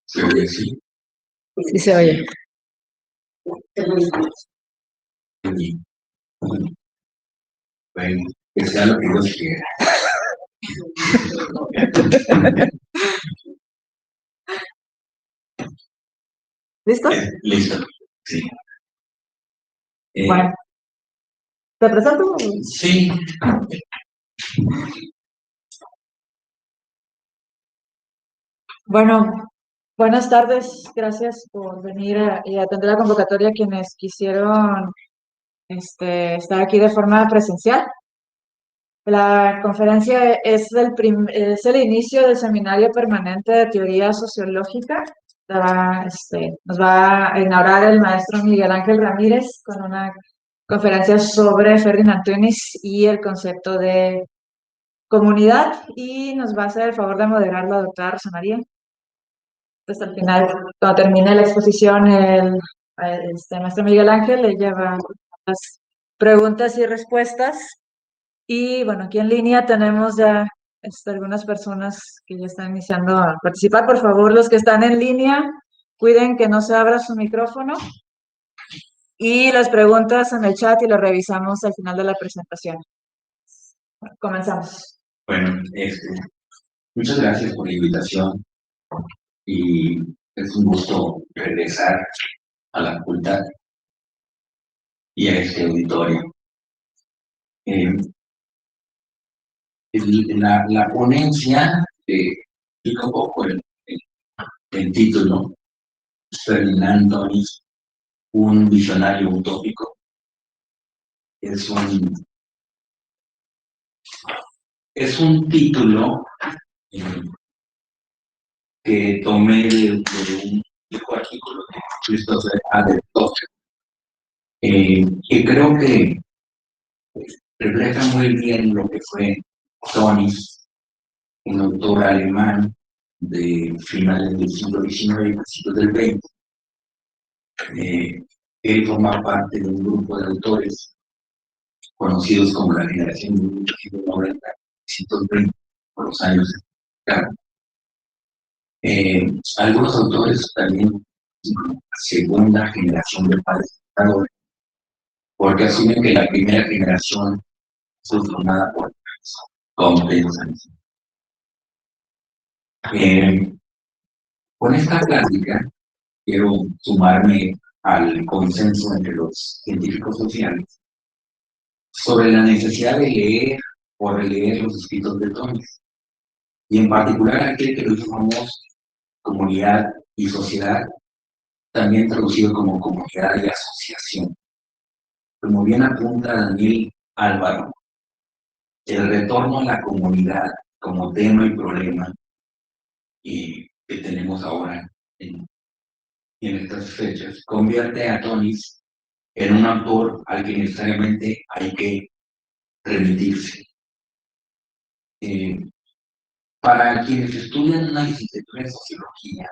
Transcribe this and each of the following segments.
Se oye así. Sí se oye. Bueno, que sea lo que Dios quiera. ¿Listo? Listo. Sí. Bueno, ¿te presento? Sí. Bueno, buenas tardes. Gracias por venir y atender la convocatoria a quienes quisieron estar aquí de forma presencial. La conferencia es el inicio del seminario permanente de teoría sociológica. Nos va a inaugurar el maestro Miguel Ángel Ramírez con una conferencia sobre Ferdinand Tönnies y el concepto de comunidad, y nos va a hacer el favor de moderar la doctora Rosa María. Hasta el final, cuando termine la exposición, el maestro Miguel Ángel le lleva las preguntas y respuestas. Y bueno, aquí en línea tenemos ya algunas personas que ya están iniciando a participar. Por favor, los que están en línea, cuiden que no se abra su micrófono. Y las preguntas en el chat y las revisamos al final de la presentación. Bueno, comenzamos. Bueno, muchas gracias por la invitación y es un gusto regresar a la facultad y a este auditorio. La ponencia, explica un poco el título, Ferdinand Tönnies, un visionario utópico. Es un título que tomé de un viejo artículo de Christopher Adlerton, que creo que refleja muy bien lo que fue Tönnies, un autor alemán de finales del siglo XIX y principios del XX. Él forma parte de un grupo de autores conocidos como la generación de 1890, 1920, por los años. Algunos autores también, segunda generación de padres fundadores, porque asumen que la primera generación fue formada por compensas. Con esta plática quiero sumarme al consenso entre los científicos sociales sobre la necesidad de leer o releer los escritos de Tönnies, y en particular aquel que lo llamamos comunidad y sociedad, también traducido como comunidad y asociación. Como bien apunta Daniel Álvaro, el retorno a la comunidad como tema y problema que tenemos ahora en estas fechas convierte a Tönnies en un autor al que necesariamente hay que remitirse. Para quienes estudian una licenciatura en sociología,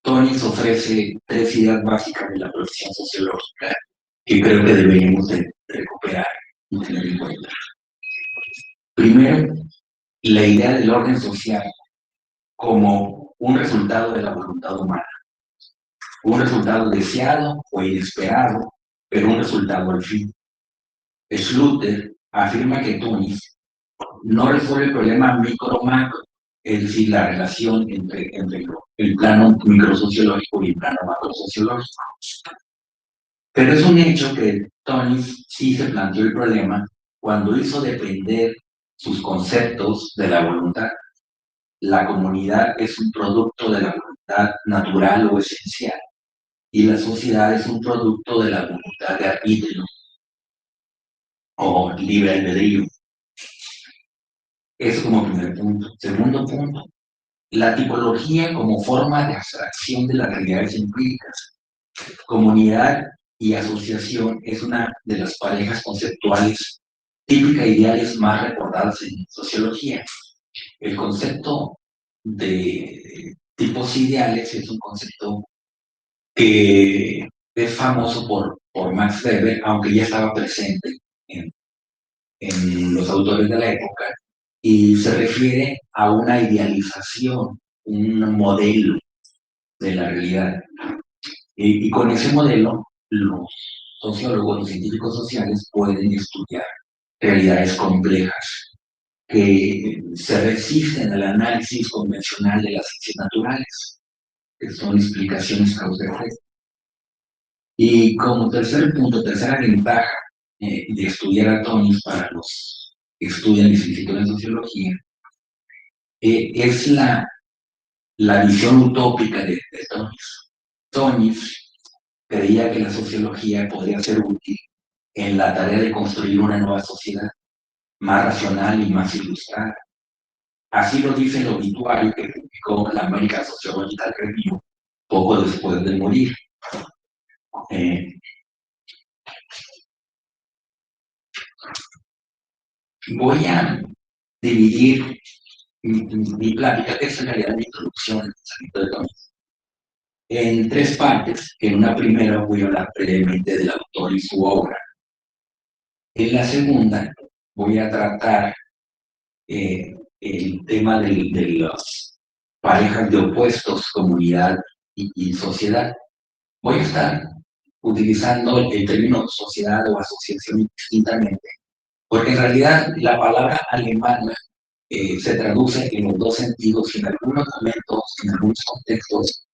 Tönnies ofrece 3 ideas básicas de la profesión sociológica que creo que deberíamos de recuperar y tener en cuenta. Primero, la idea del orden social como un resultado de la voluntad humana, un resultado deseado o inesperado, pero un resultado al fin. Schluter afirma que Tönnies no resuelve el problema micro-macro, es decir, la relación entre el plano microsociológico y el plano macrosociológico. Pero es un hecho que Tönnies sí se planteó el problema cuando hizo depender sus conceptos de la voluntad. La comunidad es un producto de la voluntad natural o esencial, y la sociedad es un producto de la voluntad de arbitrio o libre albedrío. Eso como primer punto. Segundo punto, la tipología como forma de abstracción de las realidades empíricas. Comunidad y asociación es una de las parejas conceptuales típicas e ideales más recordadas en sociología. El concepto de tipos ideales es un concepto que es famoso por Max Weber, aunque ya estaba presente en los autores de la época, y se refiere a una idealización un modelo de la realidad. Y con ese modelo, los sociólogos, los científicos sociales pueden estudiar realidades complejas que se resisten al análisis convencional de las ciencias naturales, que son explicaciones causa-efecto. Y como tercer punto, tercera ventaja de estudiar a Tonis para los que estudian licenciatura en sociología, es la visión utópica de Tonis. Tonis creía que la sociología podría ser útil en la tarea de construir una nueva sociedad más racional y más ilustrada. Así lo dice el obituario que publicó la American Sociological Review poco después de morir. Voy a dividir mi plática, que es en realidad mi introducción al pensamiento de Tonis, en tres partes. En una primera voy a hablar brevemente del autor y su obra. En la segunda voy a tratar el tema de las parejas de opuestos, comunidad y sociedad. Voy a estar utilizando el término sociedad o asociación indistintamente, porque en realidad la palabra alemana se traduce en los dos sentidos y en algunos momentos, en algunos contextos,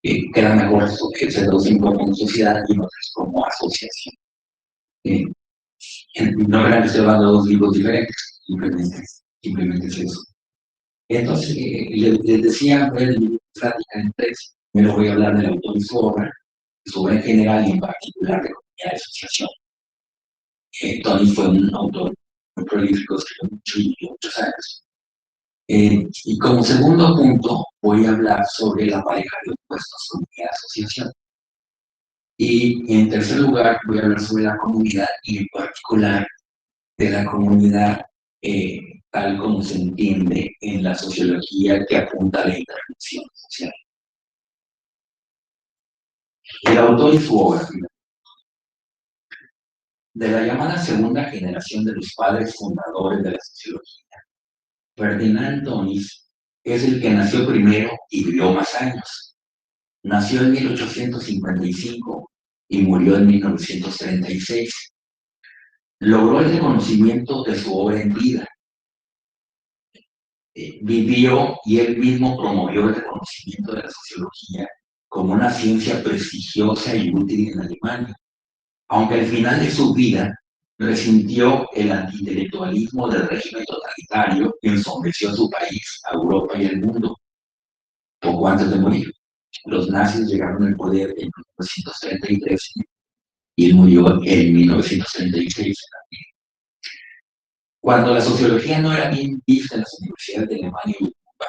queda mejor que se traducen como sociedad y en otros como asociación. No verán que estoy hablando de dos libros diferentes, simplemente es eso. Entonces, les decía, voy a dividir plática en tres. Primero voy a hablar del autor y su obra en general y en particular de comunidad de asociación. Tony fue un autor muy prolífico, escribió mucho y vivió muchos años. Y como segundo punto, voy a hablar sobre la pareja de opuestos, comunidad de asociación. Y en tercer lugar, voy a hablar sobre la comunidad y en particular de la comunidad tal como se entiende en la sociología que apunta a la intervención social. El autor y su obra. De la llamada segunda generación de los padres fundadores de la sociología, Ferdinand Tönnies es el que nació primero y vivió más años. Nació en 1855 y murió en 1936. Logró el reconocimiento de su obra en vida. Vivió y él mismo promovió el reconocimiento de la sociología como una ciencia prestigiosa y útil en Alemania, aunque al final de su vida resintió el antiintelectualismo del régimen totalitario que ensombreció a su país, a Europa y al mundo. Poco antes de morir, los nazis llegaron al poder en 1933 y él murió en 1936. Cuando la sociología no era bien vista en las universidades de Alemania y Europa,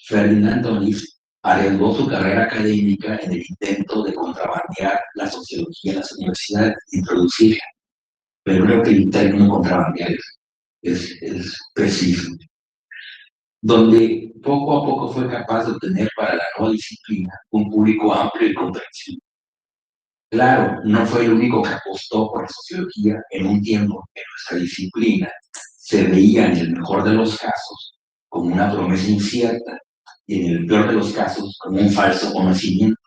Ferdinand Tönnies arriesgó su carrera académica en el intento de contrabandear la sociología en las universidades, introducirla. Pero creo que el término contrabandear es preciso. Donde poco a poco fue capaz de obtener para la nueva disciplina un público amplio y comprensivo. Claro, no fue el único que apostó por la sociología en un tiempo en que nuestra disciplina se veía en el mejor de los casos como una promesa incierta y en el peor de los casos como un falso conocimiento.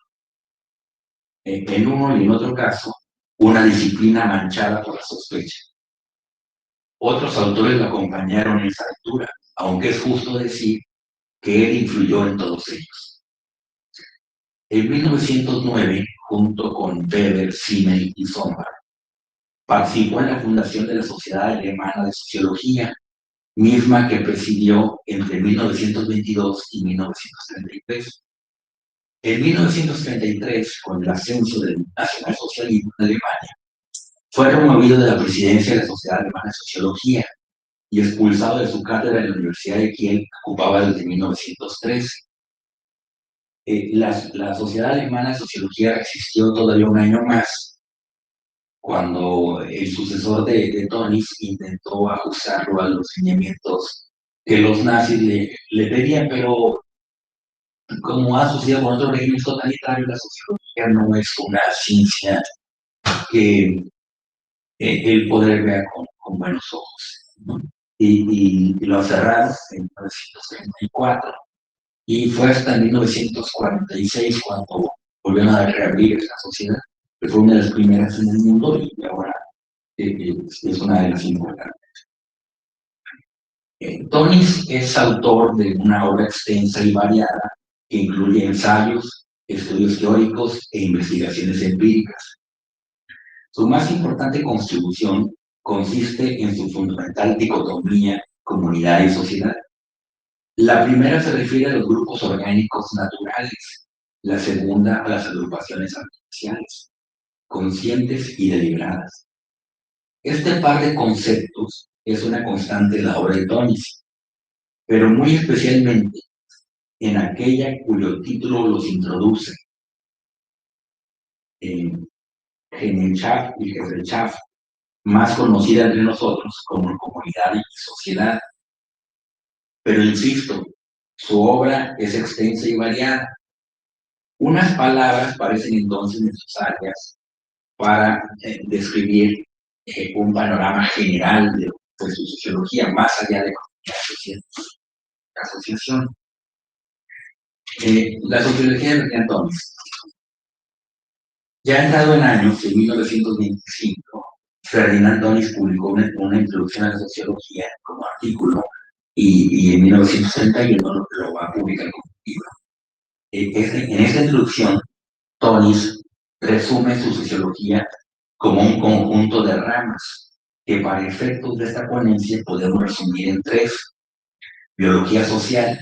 En uno y en otro caso, una disciplina manchada por la sospecha. Otros autores lo acompañaron en esa lectura, aunque es justo decir que él influyó en todos ellos. En 1909, junto con Weber, Simmel y Sombart, participó en la fundación de la Sociedad Alemana de Sociología, misma que presidió entre 1922 y 1933. En 1933, con el ascenso del nacionalsocialismo en Alemania, fue removido de la presidencia de la Sociedad Alemana de Sociología y expulsado de su cátedra en la Universidad de Kiel, que ocupaba desde 1903. La Sociedad Alemana de Sociología existió todavía un año más, cuando el sucesor de Tönnies intentó ajustarlo a los lineamientos que los nazis le pedían, pero como ha sucedido con otros regímenes totalitarios, la sociología no es una ciencia que el poder vea con buenos ojos, ¿no? Y lo cerraron en 1934 Y fue hasta 1946 cuando volvieron a reabrir esta sociedad, que fue una de las primeras en el mundo y ahora es una de las importantes. Tonis es autor de una obra extensa y variada que incluye ensayos, estudios teóricos e investigaciones empíricas. Su más importante contribución consiste en su fundamental dicotomía comunidad y sociedad. La primera se refiere a los grupos orgánicos naturales, la segunda a las agrupaciones artificiales, conscientes y deliberadas. Este par de conceptos es una constante en la obra de Tonis, pero muy especialmente en aquella cuyo título los introduce, en Gemeinschaft y Gesellschaft, más conocida entre nosotros como comunidad y sociedad. Pero insisto, su obra es extensa y variada. Unas palabras parecen entonces necesarias para describir un panorama general de su sociología, más allá de la asociación. La sociología de René Tonis. Ya entrado en años, en 1925, Ferdinand Tonis publicó una introducción a la sociología como artículo y en 1931 lo va a publicar como libro. En esta introducción, Tonis resume su sociología como un conjunto de ramas que para efectos de esta ponencia podemos resumir en tres: biología social,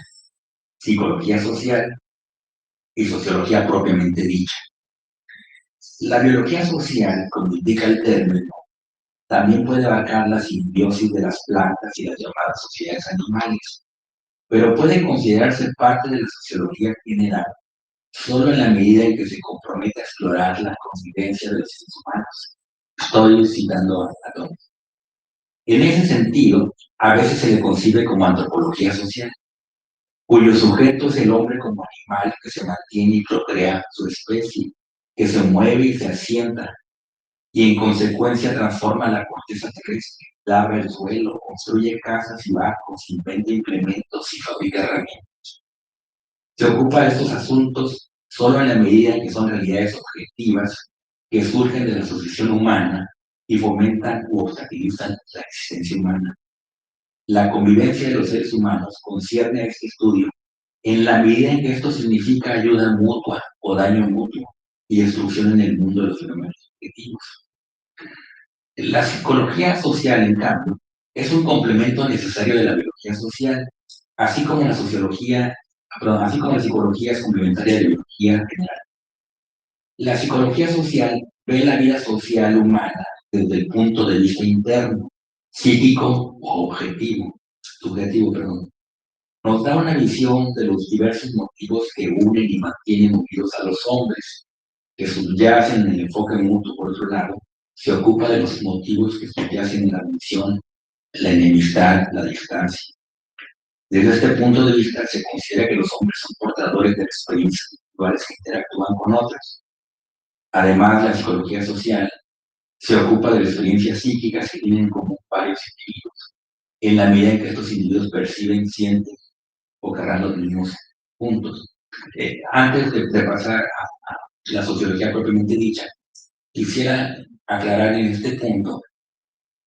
psicología social y sociología propiamente dicha. La biología social, como indica el término, también puede abarcar la simbiosis de las plantas y las llamadas sociedades animales, pero puede considerarse parte de la sociología general solo en la medida en que se compromete a explorar la convivencia de los seres humanos. Estoy citando a Tonis. En ese sentido, a veces se le concibe como antropología social, cuyo sujeto es el hombre como animal que se mantiene y procrea su especie, que se mueve y se asienta, y en consecuencia transforma la corteza terrestre, labra el suelo, construye casas y barcos, inventa implementos y fabrica herramientas. Se ocupa de estos asuntos solo en la medida en que son realidades objetivas que surgen de la asociación humana y fomentan u obstaculizan la existencia humana. La convivencia de los seres humanos concierne a este estudio en la medida en que esto significa ayuda mutua o daño mutuo y destrucción en el mundo de los fenómenos objetivos. La psicología social, en cambio, es un complemento necesario de la biología social, así como la sociología, así como la psicología es complementaria de la biología general. La psicología social ve la vida social humana desde el punto de vista interno, psíquico o subjetivo, perdón. Nos da una visión de los diversos motivos que unen y mantienen unidos a los hombres, que subyacen en el enfoque mutuo. Por otro lado, se ocupa de los motivos que subyacen en la división, la enemistad, la distancia. Desde este punto de vista, se considera que los hombres son portadores de experiencias individuales que interactúan con otras. Además, la psicología social se ocupa de las experiencias psíquicas que tienen como varios individuos, en la medida en que estos individuos perciben, sienten o cargan los mismos puntos. Antes de pasar a la sociología propiamente dicha, quisiera aclarar en este punto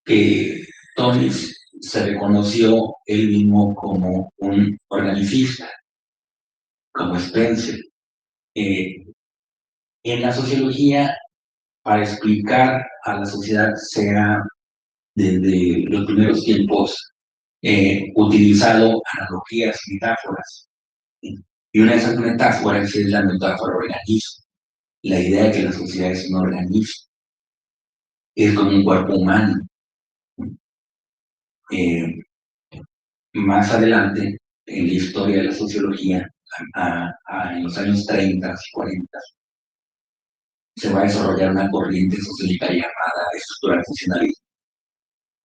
que Tonis se reconoció él mismo como un organicista, como Spencer. En la sociología, para explicar a la sociedad, se ha desde los primeros tiempos utilizado analogías, metáforas. Y una de esas metáforas es la metáfora organismo. La idea de que la sociedad es un organismo, es como un cuerpo humano. Más adelante, en la historia de la sociología, en los años 30 y 40, se va a desarrollar una corriente sociológica llamada estructural funcionalismo,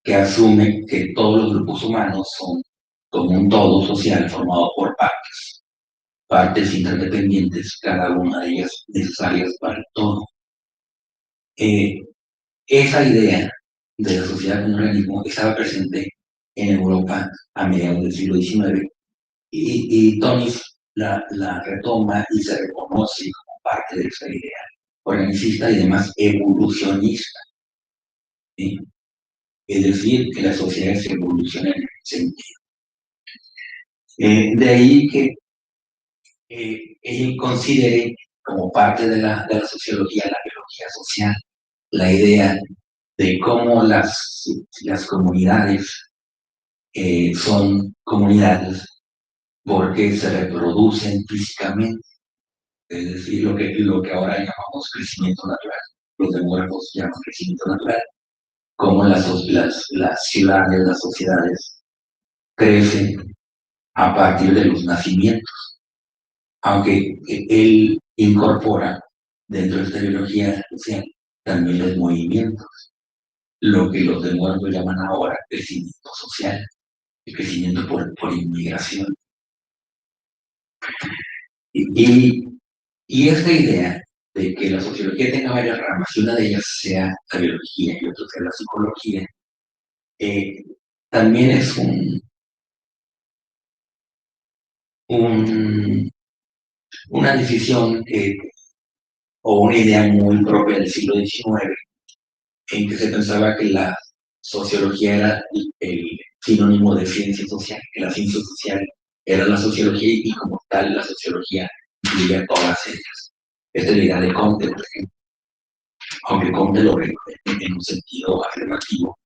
que asume que todos los grupos humanos son como un todo social formado por partes interdependientes, cada una de ellas necesarias para el todo. Esa idea de la sociedad como un organismo estaba presente en Europa a mediados del siglo XIX y Tonis la retoma y se reconoce como parte de esta idea organicista y además evolucionista, ¿sí? Es decir, que las sociedades evolucionan en ese sentido. De ahí que ella considere como parte de la sociología, la biología social, la idea de cómo las comunidades son comunidades porque se reproducen físicamente, es decir, lo que ahora llamamos crecimiento natural, los demógrafos llaman crecimiento natural, cómo las ciudades, las sociedades crecen a partir de los nacimientos, aunque él incorpora dentro de esta biología social también los movimientos, lo que los demógrafos llaman ahora crecimiento social, el crecimiento por inmigración. Y, y esta idea de que la sociología tenga varias ramas, y una de ellas sea la biología y otra sea la psicología, también es un, una decisión o una idea muy propia del siglo XIX, en que se pensaba que la sociología era el sinónimo de ciencia social, que la ciencia social era la sociología y como tal la sociología incluía todas ellas. Esta es la idea de Comte, por ejemplo, aunque Comte lo ve en un sentido afirmativo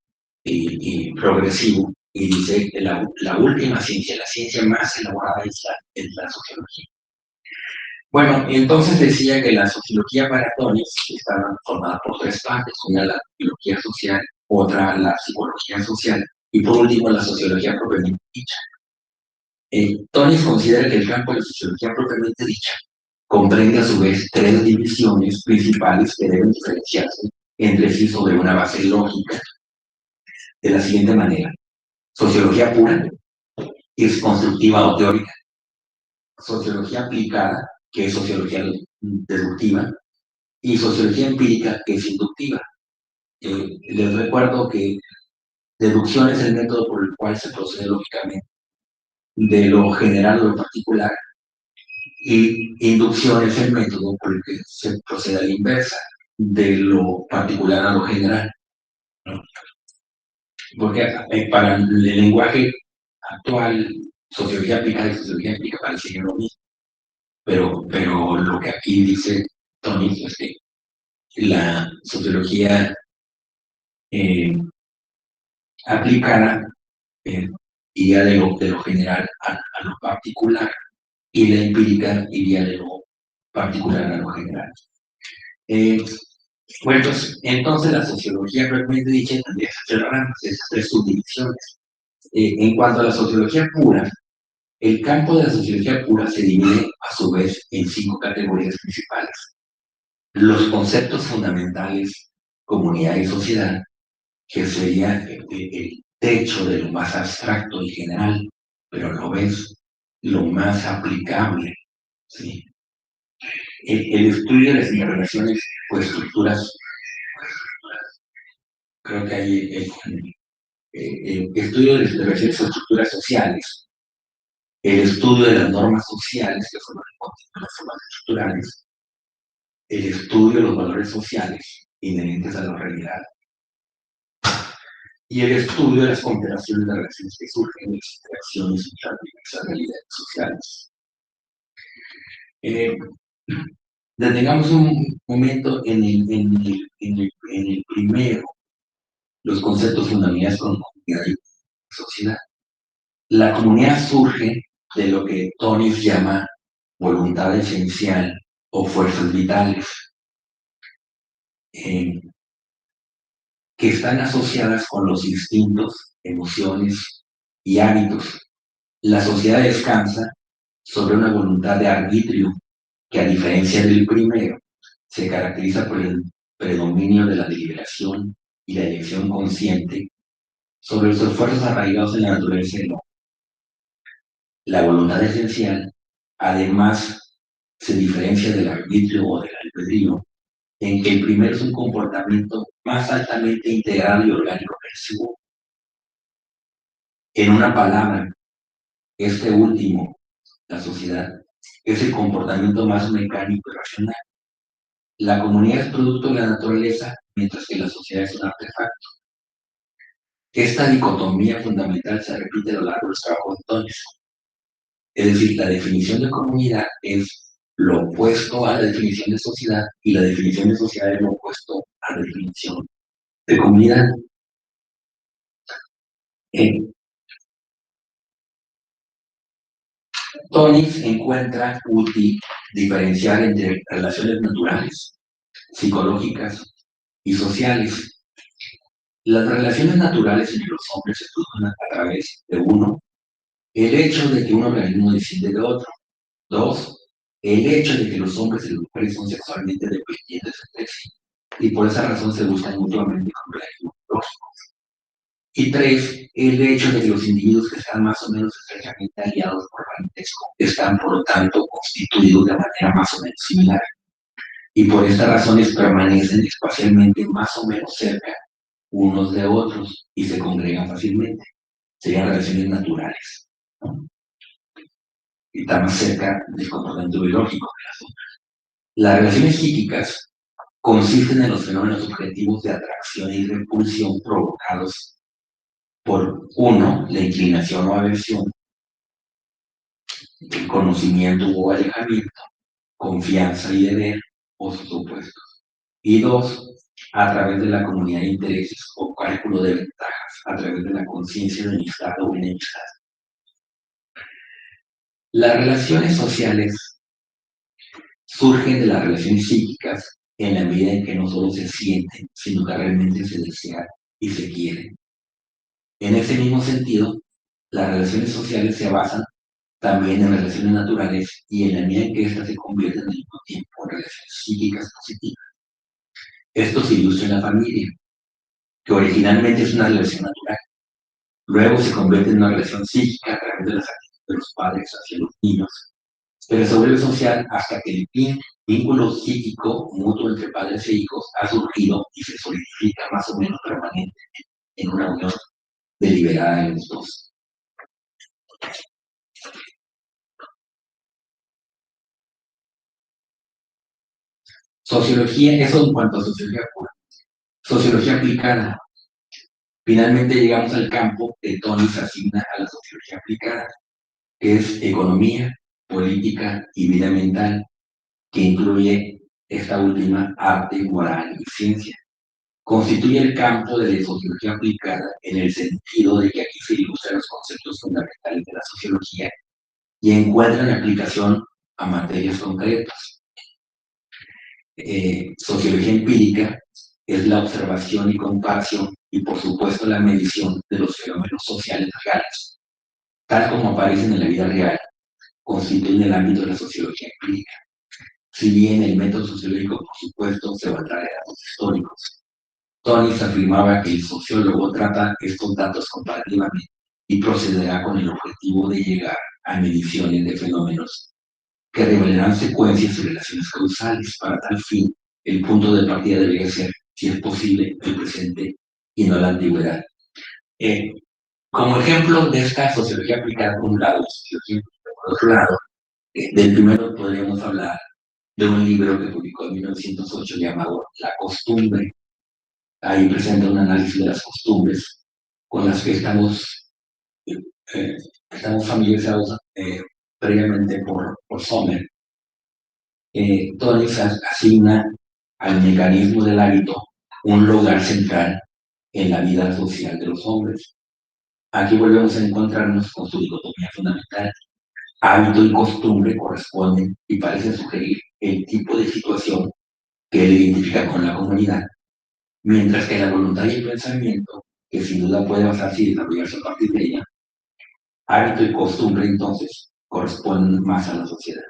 y progresivo, y dice que la última ciencia, la ciencia más elaborada es la sociología. Bueno, entonces decía que la sociología para Tonis estaba formada por tres partes, una la biología social, otra la psicología social y por último la sociología propiamente dicha. Tonis considera que el campo de la sociología propiamente dicha comprende a su vez tres divisiones principales que deben diferenciarse entre sí sobre una base lógica de la siguiente manera: sociología pura, que es constructiva o teórica; sociología aplicada, que es sociología deductiva; y sociología empírica, que es inductiva. Les recuerdo que deducción es el método por el cual se procede lógicamente de lo general o lo particular, y inducción es el método por el que se procede a la inversa, de lo particular a lo general, ¿no? Porque para el lenguaje actual, sociología aplicada y sociología empírica parecen lo mismo, pero lo que aquí dice Tony es que la sociología aplicada iría de lo general a lo particular, y la empírica iría de lo particular a lo general. Bueno, entonces la sociología realmente dicha tendría esas tres ramas, esas tres subdivisiones. En cuanto a la sociología pura, el campo de la sociología pura se divide a su vez en cinco categorías principales: los conceptos fundamentales, comunidad y sociedad, que sería el techo de lo más abstracto y general, pero a la vez lo más aplicable, ¿sí? El estudio de las interrelaciones o estructuras, creo que hay el estudio de las interrelaciones o estructuras sociales, el estudio de las normas sociales, que forman el conjunto de las formas estructurales, el estudio de los valores sociales inherentes a la realidad, y el estudio de las comparaciones de relaciones que surgen de las interacciones entre las realidades sociales. Detengamos un momento en el primero, los conceptos fundamentales con comunidad y sociedad. La comunidad surge de lo que Tony llama voluntad esencial o fuerzas vitales, que están asociadas con los instintos, emociones y hábitos. La sociedad descansa sobre una voluntad de arbitrio que, a diferencia del primero, se caracteriza por el predominio de la deliberación y la elección consciente sobre los esfuerzos arraigados en la naturaleza del hombre. La voluntad esencial, además, se diferencia del arbitrio o del albedrío, en que el primero es un comportamiento más altamente integral y orgánico que el segundo. En una palabra, este último, la sociedad, es el comportamiento más mecánico y racional. La comunidad es producto de la naturaleza, mientras que la sociedad es un artefacto. Esta dicotomía fundamental se repite a lo largo de los trabajos de Tonis. Es decir, la definición de comunidad es lo opuesto a la definición de sociedad y la definición de sociedad es lo opuesto a la definición de comunidad. Eh, Tonis encuentra útil diferenciar entre relaciones naturales, psicológicas y sociales. Las relaciones naturales entre los hombres se producen a través de uno, el hecho de que un organismo desciende de otro. Dos, el hecho de que los hombres y las mujeres son sexualmente dependientes entre sí y por esa razón se buscan mutuamente con relaciones biológicas. Y tres, el hecho de que los individuos que están más o menos estrechamente aliados por parentesco están, por lo tanto, constituidos de manera más o menos similar. Y por estas razones permanecen espacialmente más o menos cerca unos de otros y se congregan fácilmente. Serían relaciones naturales, ¿no? Y están más cerca del comportamiento biológico de las otras. Las relaciones psíquicas consisten en los fenómenos objetivos de atracción y repulsión provocados por uno, la inclinación o aversión, el conocimiento o alejamiento, confianza y deber, o sus opuestos. Y dos, a través de la comunidad de intereses o cálculo de ventajas, a través de la conciencia de amistad o enemistad. Las relaciones sociales surgen de las relaciones psíquicas en la medida en que no solo se sienten, sino que realmente se desean y se quieren. En ese mismo sentido, las relaciones sociales se basan también en relaciones naturales y en la medida en que éstas se convierten al mismo tiempo en relaciones psíquicas positivas. Esto se ilustra en la familia, que originalmente es una relación natural. Luego se convierte en una relación psíquica a través de las actitudes de los padres hacia los niños, pero se vuelve social hasta que el vínculo psíquico mutuo entre padres e hijos ha surgido y se solidifica más o menos permanentemente en una unión deliberada de los dos. Sociología, eso en cuanto a sociología pura. Sociología aplicada. Finalmente llegamos al campo que Tony se asigna a la sociología aplicada, que es economía, política y vida mental, que incluye esta última arte, moral y ciencia. Constituye el campo de la sociología aplicada en el sentido de que aquí se ilustran los conceptos fundamentales de la sociología y encuentran aplicación a materias concretas. Sociología empírica es la observación y comparación y, por supuesto, la medición de los fenómenos sociales reales, tal como aparecen en la vida real, constituyen el ámbito de la sociología empírica. Si bien el método sociológico, por supuesto, se valdrá de datos históricos. Tony afirmaba que el sociólogo trata estos datos comparativamente y procederá con el objetivo de llegar a mediciones de fenómenos que revelarán secuencias y relaciones causales. Para tal fin, el punto de partida debería ser, si es posible, el presente y no la antigüedad. Como ejemplo de esta sociología aplicada por un lado, sociología por otro lado, del primero podríamos hablar de un libro que publicó en 1908 llamado La costumbre. Ahí presenta un análisis de las costumbres con las que estamos familiarizados previamente por Sommer. Tony asigna al mecanismo del hábito un lugar central en la vida social de los hombres. Aquí volvemos a encontrarnos con su dicotomía fundamental. Hábito y costumbre corresponden y parecen sugerir el tipo de situación que él identifica con la comunidad, mientras que la voluntad y el pensamiento, que sin duda puede basarse y desarrollarse a partir de ella, hábito y costumbre entonces corresponden más a la sociedad.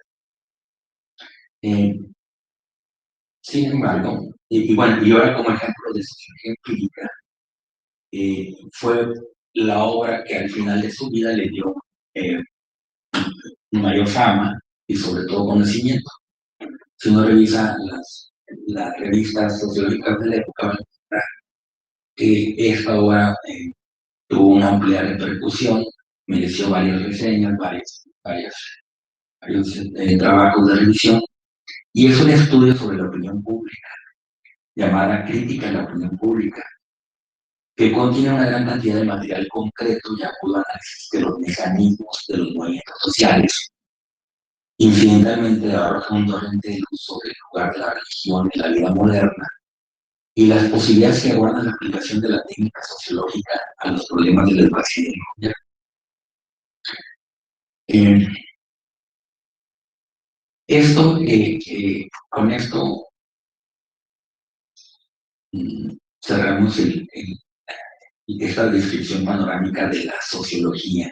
Sin embargo, y bueno, y ahora como ejemplo de sociología empírica, fue la obra que al final de su vida le dio mayor fama y sobre todo conocimiento. Si uno revisa las revistas sociológicas de la época, va a encontrar que esta obra tuvo una amplia repercusión, mereció varias reseñas, varias varios trabajos de revisión, y es un estudio sobre la opinión pública, llamada Crítica a la opinión pública, que contiene una gran cantidad de material concreto y acudo análisis de los mecanismos de los movimientos sociales. Incidentalmente arroja un torrente de luz sobre el lugar de la religión en la vida moderna y las posibilidades que aguardan la aplicación de la técnica sociológica a los problemas de la educación y el gobierno. Con esto cerramos esta descripción panorámica de la sociología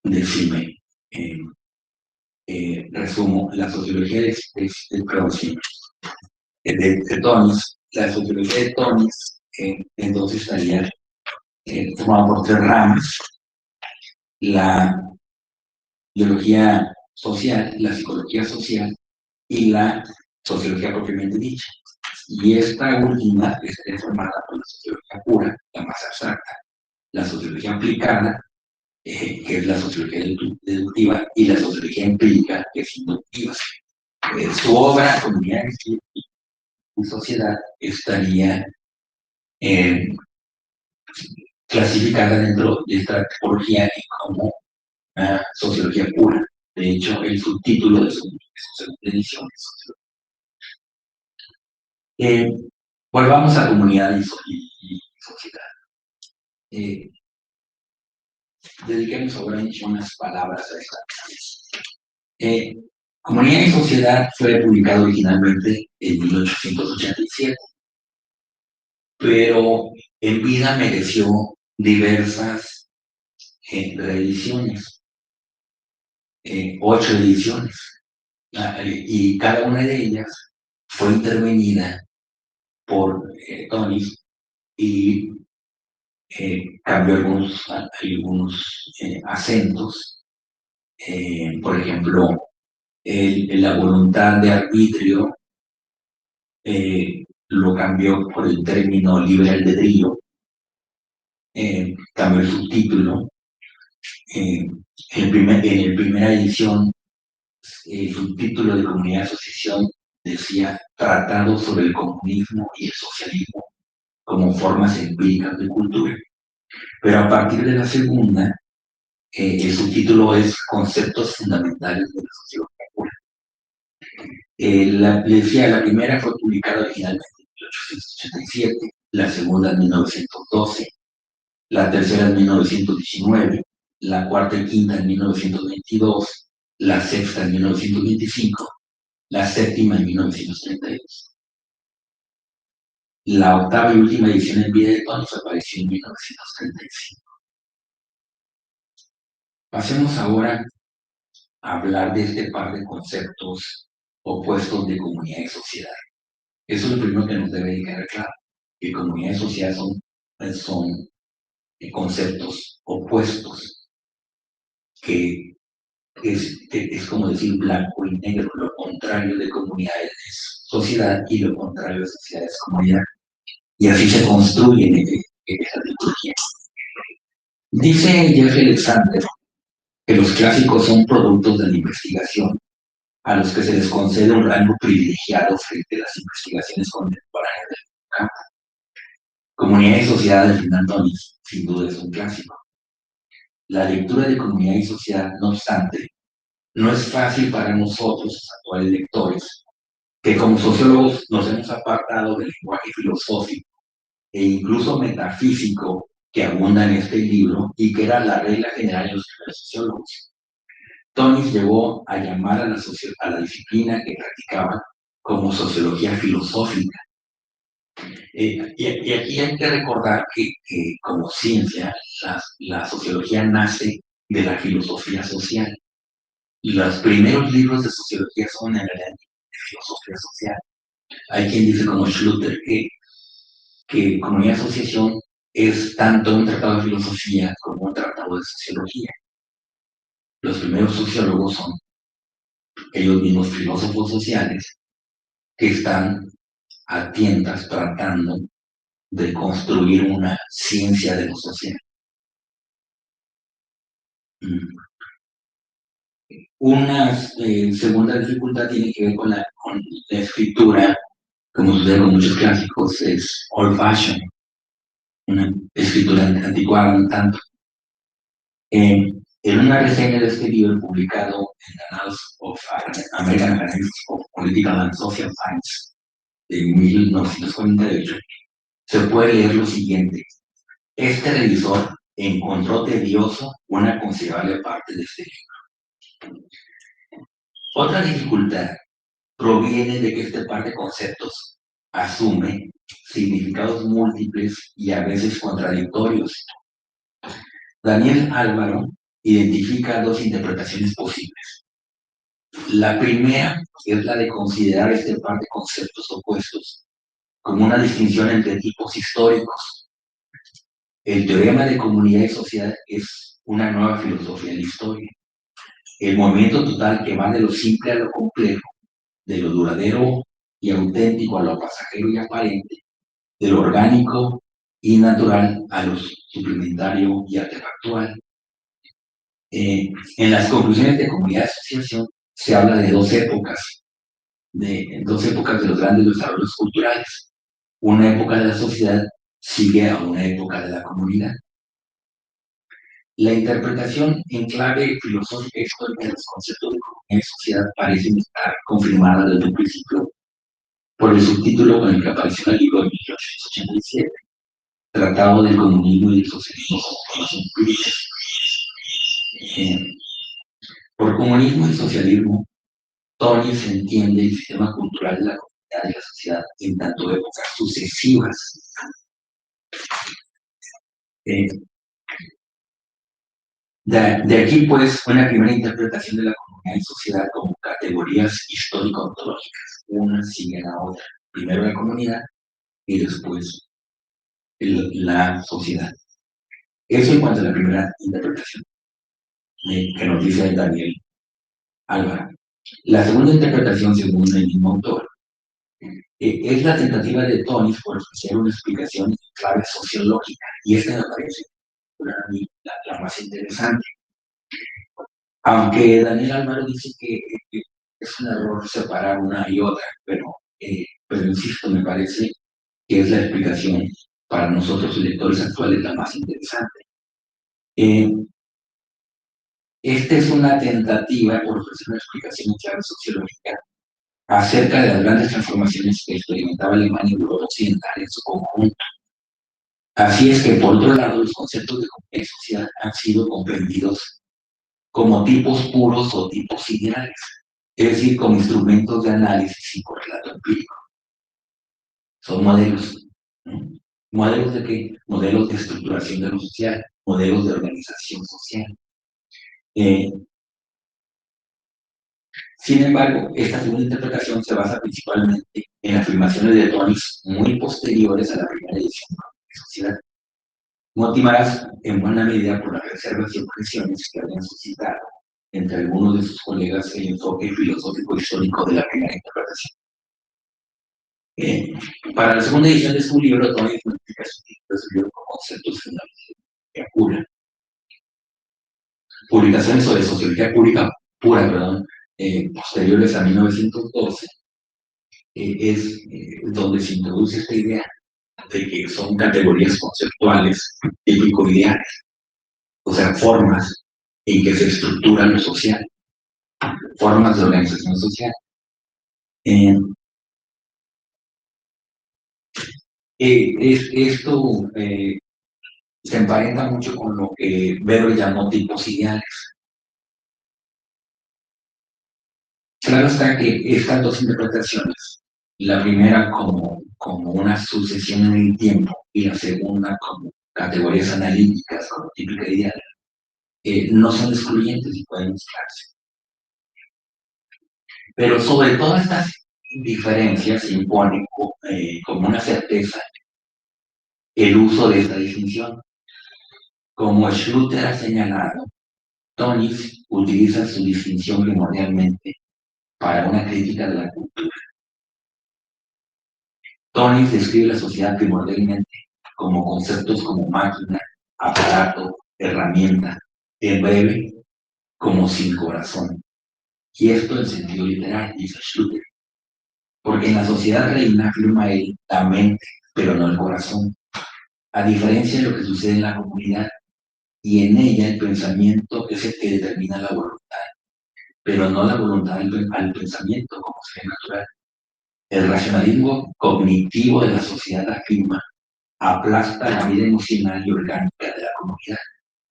del CIME. Resumo, la sociología de Tonis, la sociología de Tonis, entonces estaría formada por tres ramas: la biología social, la psicología social y la sociología propiamente dicha. Y esta última está formada por la sociología pura, la más abstracta, la sociología aplicada, que es la sociología deductiva, y la sociología empírica, que es inductiva. Su obra, Comunidad y Sociedad, estaría clasificada dentro de esta tipología como una sociología pura. De hecho, el subtítulo de su segunda edición es volvamos a comunidad y sociedad. Dediquemos ahora unas palabras a esta. Comunidad y Sociedad fue publicado originalmente en 1887, pero en vida mereció diversas reediciones, 8 ediciones, y cada una de ellas fue intervenida por Tony y cambió algunos acentos. Por ejemplo, la voluntad de arbitrio lo cambió por el término libre albedrío, cambió el subtítulo. En primera edición, el subtítulo de Comunidad y Asociación decía Tratado sobre el comunismo y el socialismo como formas empíricas de cultura. Pero a partir de la segunda, el subtítulo es Conceptos fundamentales de la sociología pura. La primera fue publicada originalmente en 1887, la segunda en 1912, la tercera en 1919, la cuarta y quinta en 1922, la sexta en 1925, la séptima en 1932. La octava y última edición en vida de Tony apareció en 1935. Pasemos ahora a hablar de este par de conceptos opuestos de comunidad y sociedad. Eso es lo primero que nos debe quedar claro, que comunidad y sociedad son conceptos opuestos, que es como decir blanco y negro. Lo contrario de comunidad es sociedad y lo contrario de sociedad es comunidad. Y así se construyen esa liturgia. Dice Jeffrey Alexander que los clásicos son productos de la investigación, a los que se les concede un rango privilegiado frente a las investigaciones contemporáneas del campo. Comunidad y Sociedad de Fernand Tonis, sin duda es un clásico. La lectura de Comunidad y Sociedad, no obstante, no es fácil para nosotros, los actuales lectores, que como sociólogos nos hemos apartado del lenguaje filosófico e incluso metafísico que abunda en este libro y que era la regla general de los sociólogos. Tonis llegó a llamar a la disciplina que practicaba como sociología filosófica. Y aquí hay que recordar que como ciencia, la sociología nace de la filosofía social. Y los primeros libros de sociología son en realidad de filosofía social. Hay quien dice como Schluter que comunidad y asociación es tanto un tratado de filosofía como un tratado de sociología. Los primeros sociólogos son ellos mismos filósofos sociales que están a tientas tratando de construir una ciencia de lo social. Una segunda dificultad tiene que ver con la escritura, como sucede con muchos clásicos, es old fashion, una escritura anticuada un tanto. En una reseña de este libro publicado en Annals of American Academy of Political and Social Science de 1948, se puede leer lo siguiente. Este revisor encontró tedioso una considerable parte de este libro. Otra dificultad proviene de que este par de conceptos asume significados múltiples y a veces contradictorios. Daniel Álvaro identifica dos interpretaciones posibles. La primera es la de considerar este par de conceptos opuestos como una distinción entre tipos históricos. El teorema de comunidad y sociedad es una nueva filosofía de la historia. El movimiento total que va de lo simple a lo complejo, de lo duradero y auténtico a lo pasajero y aparente, de lo orgánico y natural a lo suplementario y artefactual. En las conclusiones de comunidad de asociación se habla de dos épocas de los grandes desarrollos culturales. Una época de la sociedad sigue a una época de la comunidad. La interpretación en clave filosófica y histórica de los conceptos de comunidad y sociedad parece estar confirmada desde un principio por el subtítulo con el que apareció en el libro de 1887, Tratado del Comunismo y del Socialismo como formación empírica. Por comunismo y socialismo, Tony se entiende el sistema cultural de la comunidad y la sociedad en tanto épocas sucesivas. De aquí, pues, una primera interpretación de la comunidad y sociedad como categorías histórico-ontológicas. Una sigue a la otra. Primero la comunidad y después la sociedad. Eso en cuanto a la primera interpretación que nos dice Daniel Álvaro. La segunda interpretación, según el mismo autor, es la tentativa de Tony por ofrecer una explicación en clave sociológica, y esta me parece para mí la más interesante. Aunque Daniel Álvaro dice que es un error separar una y otra, pero insisto, me parece que es la explicación para nosotros, lectores actuales, la más interesante. Esta es una tentativa por ofrecer una explicación en clave sociológica acerca de las grandes transformaciones que experimentaba Alemania y Europa Occidental en su conjunto. Así es que, por otro lado, los conceptos de comunidad y sociedad han sido comprendidos como tipos puros o tipos ideales, es decir, como instrumentos de análisis y correlato empírico. Son modelos. ¿No? ¿Modelos de qué? Modelos de estructuración de lo social, modelos de organización social. Sin embargo, esta segunda interpretación se basa principalmente en afirmaciones de Tony muy posteriores a la primera edición de Sociedad, motivadas en buena medida por las reservas y objeciones que habían suscitado entre algunos de sus colegas el enfoque filosófico histórico de la primera interpretación. Para la segunda edición de su libro, Tony modifica su título de su libro con conceptos generales de sociología pura. Publicaciones sobre sociología pura, posteriores a 1912, es donde se introduce esta idea de que son categorías conceptuales típico-ideales, o sea, formas en que se estructura lo social, formas de organización social. Esto se emparenta mucho con lo que Weber llamó tipos ideales. Claro está que estas dos interpretaciones, la primera como una sucesión en el tiempo y la segunda como categorías analíticas, como típica ideal, no son excluyentes y pueden mezclarse. Pero sobre todas estas diferencias se impone como una certeza el uso de esta distinción. Como Schluter ha señalado, Tönnies utiliza su distinción primordialmente para una crítica de la cultura. Tönnies describe la sociedad primordialmente como conceptos como máquina, aparato, herramienta, en breve, como sin corazón. Y esto en sentido literal, dice Schlüter. Porque en la sociedad reina, afirma él, la mente, pero no el corazón. A diferencia de lo que sucede en la comunidad, y en ella el pensamiento es el que determina la voluntad, pero no la voluntad al pensamiento como ser natural. El racionalismo cognitivo de la sociedad afirma, aplasta la vida emocional y orgánica de la comunidad.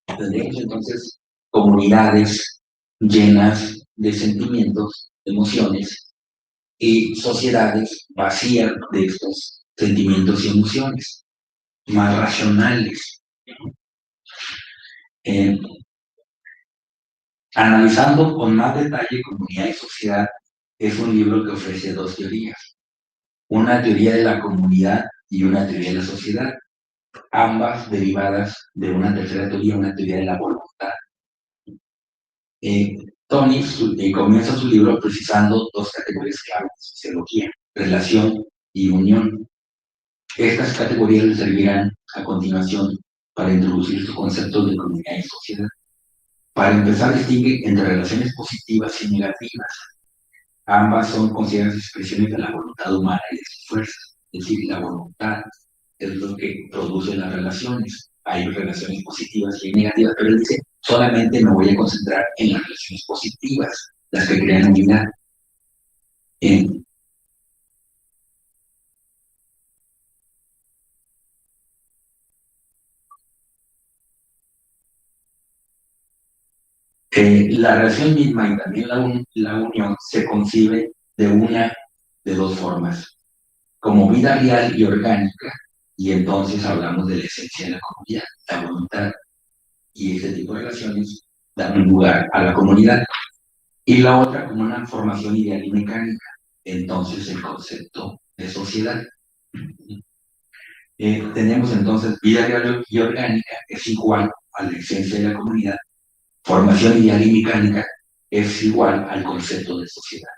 Tendremos entonces comunidades llenas de sentimientos, emociones, y sociedades vacías de estos sentimientos y emociones, más racionales. Eh, Analizando con más detalle comunidad y sociedad, es un libro que ofrece dos teorías, una teoría de la comunidad y una teoría de la sociedad, ambas derivadas de una tercera teoría, una teoría de la voluntad. Eh, Tony comienza su libro precisando dos categorías claves, sociología, relación y unión. Estas categorías le servirán a continuación para introducir su concepto de comunidad y sociedad. Para empezar, distingue entre relaciones positivas y negativas. Ambas son consideradas expresiones de la voluntad humana y de sus fuerzas. Es decir, la voluntad es lo que produce las relaciones. Hay relaciones positivas y negativas, pero él dice, solamente me voy a concentrar en las relaciones positivas, las que crean unidad. La relación misma y también la unión se concibe de una de dos formas, como vida real y orgánica, y entonces hablamos de la esencia de la comunidad, la voluntad, y ese tipo de relaciones dan lugar a la comunidad. Y la otra como una formación ideal y mecánica, entonces el concepto de sociedad. Tenemos entonces vida real y orgánica es igual a la esencia de la comunidad, formación ideal y mecánica es igual al concepto de sociedad.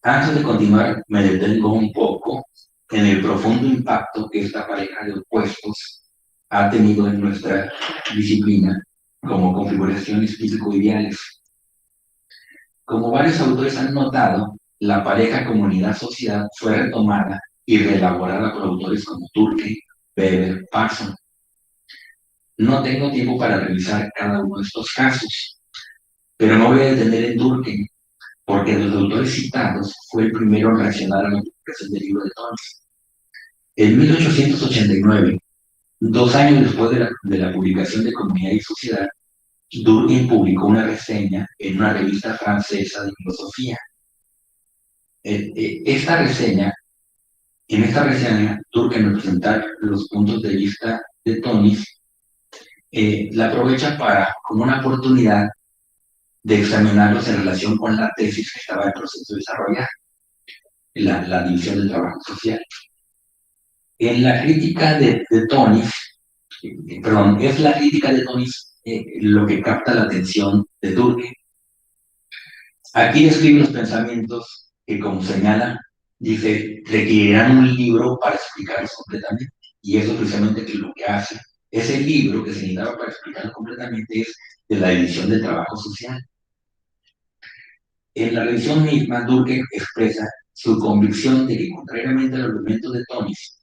Antes de continuar, me detengo un poco en el profundo impacto que esta pareja de opuestos ha tenido en nuestra disciplina como configuraciones físico-ideales. Como varios autores han notado, la pareja comunidad-sociedad fue retomada y reelaborada por autores como Durkheim, Weber, Parson. No tengo tiempo para revisar cada uno de estos casos, pero me voy a detener en Durkheim, porque de los autores citados fue el primero en reaccionar a la publicación del libro de Tolstoy. En 1889, 2 años después de la publicación de Comunidad y Sociedad, Durkheim publicó una reseña en una revista francesa de filosofía. En esta reseña, Durkheim, al presentar los puntos de vista de Tonis, la aprovecha como una oportunidad de examinarlos en relación con la tesis que estaba en proceso de desarrollar, la división del trabajo social. En la crítica de Tonis, perdón, es la crítica de Tonis lo que capta la atención de Durkheim. Aquí describe los pensamientos que, como señala, dice, requerirán un libro para explicarlos completamente. Y eso precisamente es lo que hace. Ese libro que se necesitaba para explicarlo completamente es de la división del trabajo social. En la revisión misma, Durkheim expresa su convicción de que, contrariamente al argumento de Tonis,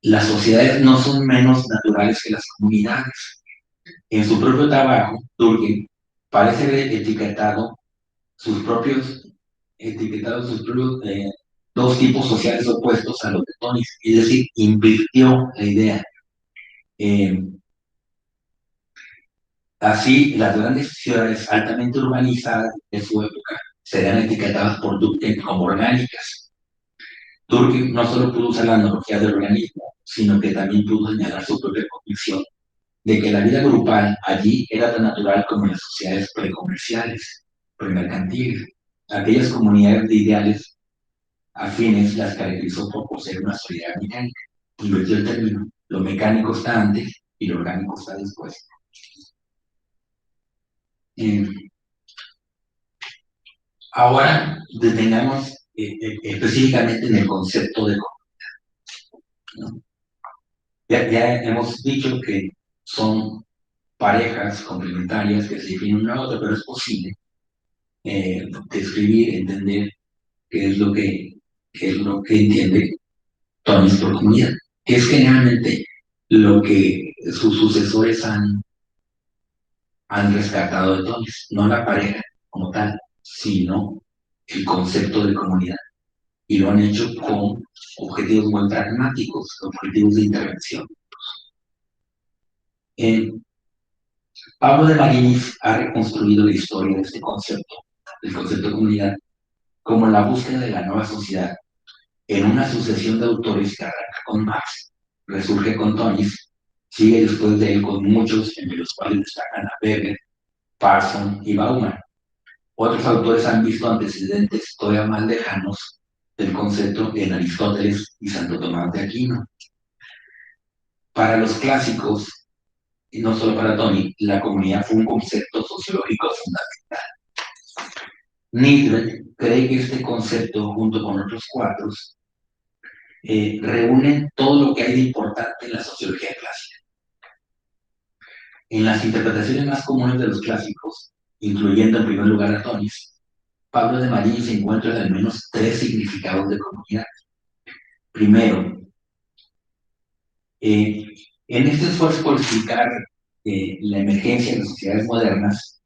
las sociedades no son menos naturales que las comunidades. En su propio trabajo, Durkheim parece haber etiquetado sus propios dos tipos sociales opuestos a los de Tonis, es decir, invirtió la idea. Así, las grandes ciudades altamente urbanizadas de su época serán etiquetadas por Durkheim como orgánicas. Durkheim no solo pudo usar la analogía del organismo, sino que también pudo señalar su propia convicción de que la vida grupal allí era tan natural como en las sociedades precomerciales, premercantiles. Aquellas comunidades de ideales afines las caracterizó por poseer una solidaridad mecánica. Invirtió el término, lo mecánico está antes y lo orgánico está después. Eh, Ahora detengamos específicamente en el concepto de comunidad, ¿no? Ya hemos dicho que son parejas complementarias que se definen una a otra, pero es posible describir, entender qué es lo que entiende Tony por comunidad, que es generalmente lo que sus sucesores han rescatado de Tony, no la pareja como tal, sino el concepto de comunidad. Y lo han hecho con objetivos muy pragmáticos, objetivos de intervención. Pablo de Marinis ha reconstruido la historia de este concepto, del concepto de comunidad, como la búsqueda de la nueva sociedad en una sucesión de autores que arranca con Marx, resurge con Tonis, sigue después de él con muchos, entre los cuales destacan a Weber, Parson y Bauman. Otros autores han visto antecedentes todavía más lejanos del concepto en Aristóteles y Santo Tomás de Aquino. Para los clásicos, y no solo para Tony, la comunidad fue un concepto sociológico fundamental. Nietzsche cree que este concepto, junto con otros cuatro, reúnen todo lo que hay de importante en la sociología clásica. En las interpretaciones más comunes de los clásicos, incluyendo en primer lugar a Tonis, Pablo de María se encuentra al menos tres significados de comunidad. Primero, en este esfuerzo por explicar la emergencia de las sociedades modernas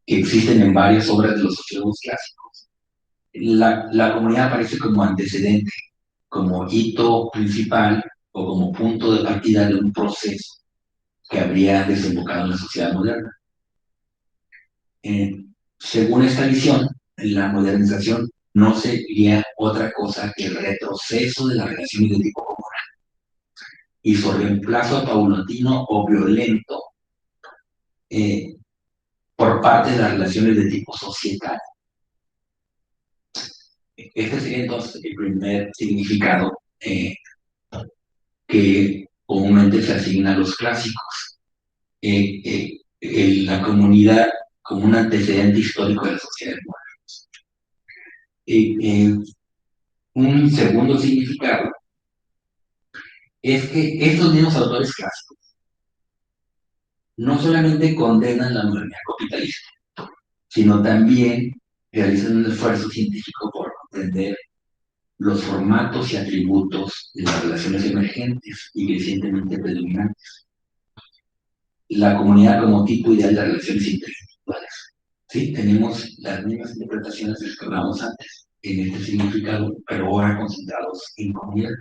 que existen en varias obras de los sociólogos clásicos, la comunidad aparece como antecedente, como hito principal o como punto de partida de un proceso que habría desembocado en la sociedad moderna. Según esta visión, la modernización no sería otra cosa que el retroceso de las relaciones de tipo comunal y su reemplazo paulatino o violento por parte de las relaciones de tipo societal. Este sería entonces el primer significado que comúnmente se asigna a los clásicos. La comunidad como un antecedente histórico de la sociedad moderna. Un segundo significado es que estos mismos autores clásicos no solamente condenan la modernidad capitalista, sino también realizan un esfuerzo científico por comprender los formatos y atributos de las relaciones emergentes y crecientemente predominantes. La comunidad como tipo ideal de relaciones interindividuales. Sí, tenemos las mismas interpretaciones de las que hablamos antes en este significado, pero ahora concentrados en comunidad.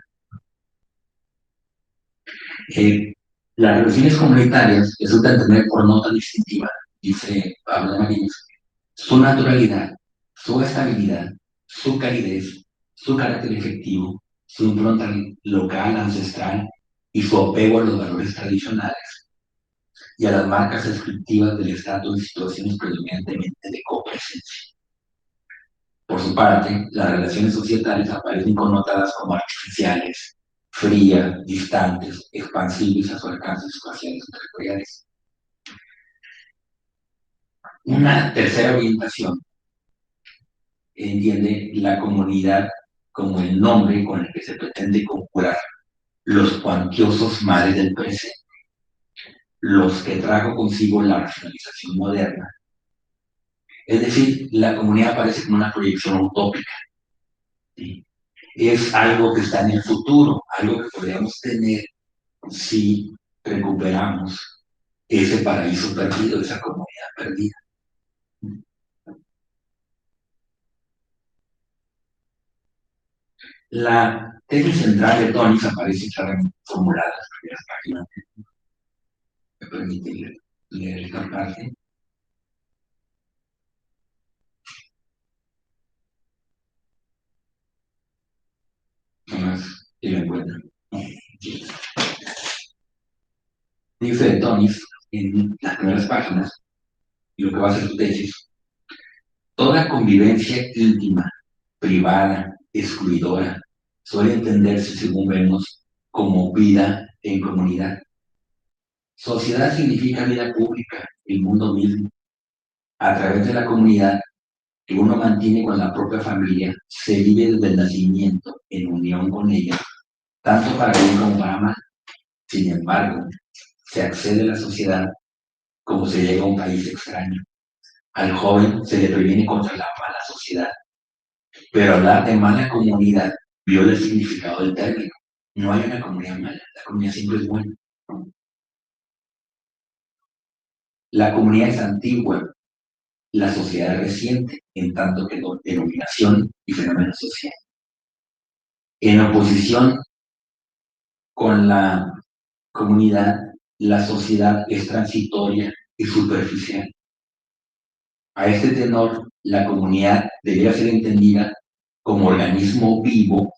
Las relaciones comunitarias resultan tener por nota distintiva, dice Pablo de Marinis, su naturalidad, su estabilidad, su calidez, su carácter efectivo, su impronta local, ancestral y su apego a los valores tradicionales y a las marcas descriptivas del estatus en situaciones predominantemente de copresencia. Por su parte, las relaciones societales aparecen connotadas como artificiales, frías, distantes, expansivas a su alcance espaciales y territoriales. Una tercera orientación entiende la comunidad como el nombre con el que se pretende conjurar los cuantiosos males del presente, los que trajo consigo la racionalización moderna. Es decir, la comunidad aparece como una proyección utópica. ¿Sí? Es algo que está en el futuro, algo que podríamos tener si recuperamos ese paraíso perdido, esa comunidad perdida. La tesis central de Tonis aparece claramente formulada en las primeras páginas. Me permite leer esta parte. Nomás si lo encuentro. Dice de Tonis en las primeras páginas, y lo que va a ser su tesis: toda convivencia íntima, privada, excluidora, suele entenderse, según vemos, como vida en comunidad. Sociedad significa vida pública, el mundo mismo. A través de la comunidad que uno mantiene con la propia familia, se vive desde el nacimiento en unión con ella, tanto para bien como para mal. Sin embargo, se accede a la sociedad como se llega a un país extraño. Al joven se le previene contra la mala sociedad, pero hablar de mala comunidad viola el significado del término. No hay una comunidad mala, la comunidad siempre es buena. La comunidad es antigua, la sociedad es reciente, en tanto que denominación y fenómeno social. En oposición con la comunidad, la sociedad es transitoria y superficial. A este tenor, la comunidad debería ser entendida como organismo vivo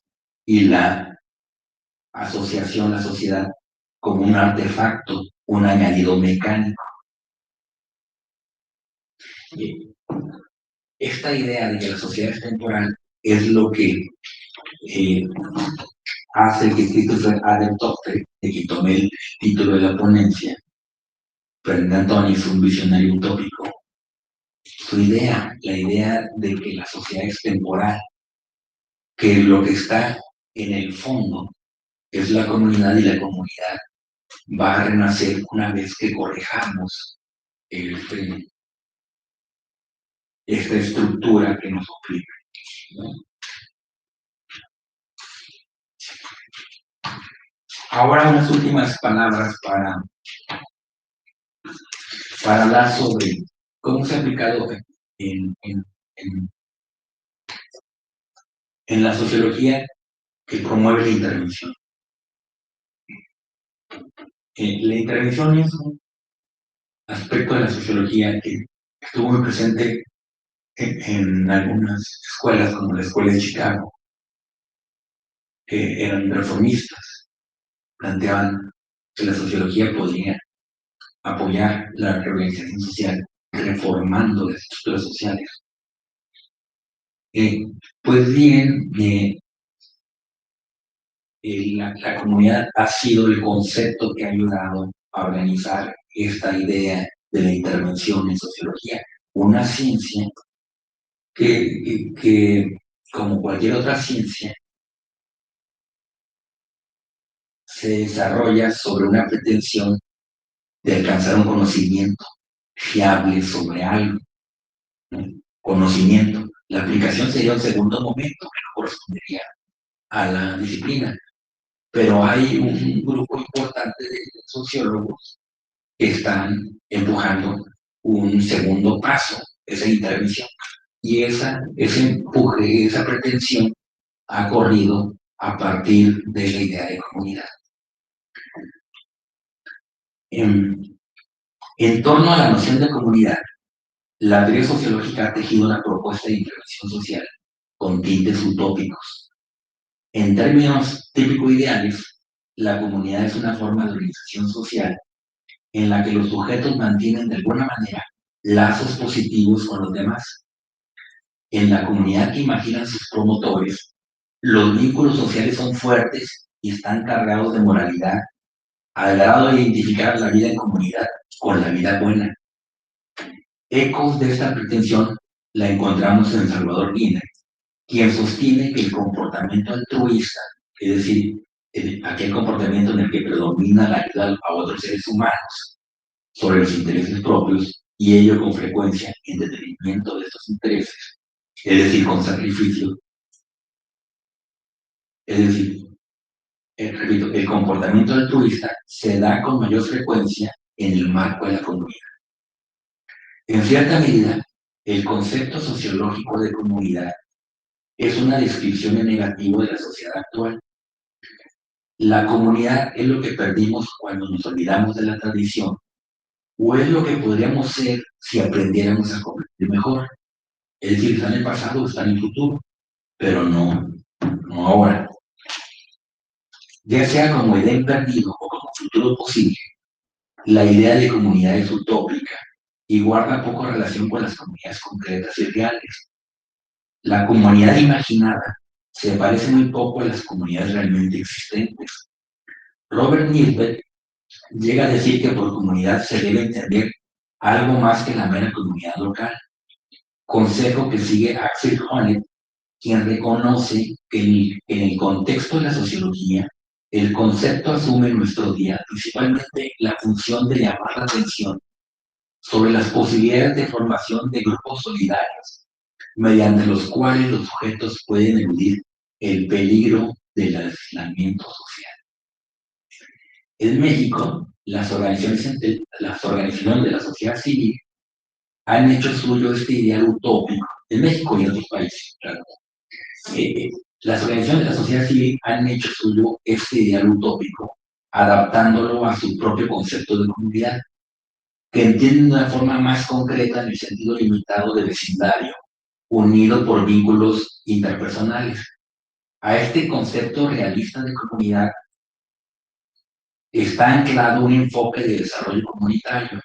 y la asociación, la sociedad, como un artefacto, un añadido mecánico. Esta idea de que la sociedad es temporal es lo que hace que Christopher Adam Topfer, de quien tomé el título de la ponencia, Fernando Antoni es un visionario utópico. Su idea, la idea de que la sociedad es temporal, que lo que está en el fondo es la comunidad y la comunidad va a renacer una vez que corrijamos esta estructura que nos oprime, ¿no? Ahora unas últimas palabras para hablar sobre cómo se ha aplicado en, en, en, en la sociología que promueve la intervención. La intervención es un aspecto de la sociología que estuvo muy presente en algunas escuelas, como la Escuela de Chicago, que eran reformistas, planteaban que la sociología podría apoyar la reorganización social, reformando las estructuras sociales. Pues bien, la comunidad ha sido el concepto que ha ayudado a organizar esta idea de la intervención en sociología, una ciencia que como cualquier otra ciencia, se desarrolla sobre una pretensión de alcanzar un conocimiento fiable sobre algo, ¿no? Conocimiento. La aplicación sería un segundo momento que no correspondería a la disciplina, pero hay un grupo importante de sociólogos que están empujando un segundo paso, esa intervención, y ese empuje, esa pretensión ha corrido a partir de la idea de comunidad. En torno a la noción de comunidad, la teoría sociológica ha tejido una propuesta de intervención social con tintes utópicos. En términos típico ideales, la comunidad es una forma de organización social en la que los sujetos mantienen de alguna manera lazos positivos con los demás. En la comunidad que imaginan sus promotores, los vínculos sociales son fuertes y están cargados de moralidad, al grado de identificar la vida en comunidad con la vida buena. Ecos de esta pretensión la encontramos en Salvador Giner, quien sostiene que el comportamiento altruista, es decir, aquel comportamiento en el que predomina la ayuda a otros seres humanos sobre los intereses propios, y ello con frecuencia en detrimento de estos intereses, es decir, con sacrificio. Es decir, repito, el comportamiento altruista se da con mayor frecuencia en el marco de la comunidad. En cierta medida, el concepto sociológico de comunidad es una descripción en negativo de la sociedad actual. La comunidad es lo que perdimos cuando nos olvidamos de la tradición, o es lo que podríamos ser si aprendiéramos a convivir mejor. Es decir, está en el pasado o está en el futuro, pero no ahora. Ya sea como Edén perdido o como futuro posible, la idea de comunidad es utópica y guarda poco relación con las comunidades concretas y reales. La comunidad imaginada se parece muy poco a las comunidades realmente existentes. Robert Nisbet llega a decir que por comunidad se debe entender algo más que la mera comunidad local, consejo que sigue Axel Honneth, quien reconoce que en el contexto de la sociología, el concepto asume en nuestro día principalmente la función de llamar la atención sobre las posibilidades de formación de grupos solidarios, mediante los cuales los sujetos pueden eludir el peligro del aislamiento social. En México, las organizaciones de la sociedad civil han hecho suyo este ideal utópico, en México y en otros países, claro. Las organizaciones de la sociedad civil han hecho suyo este ideal utópico, adaptándolo a su propio concepto de comunidad, que entienden de una forma más concreta en el sentido limitado de vecindario, unido por vínculos interpersonales. A este concepto realista de comunidad está anclado un enfoque de desarrollo comunitario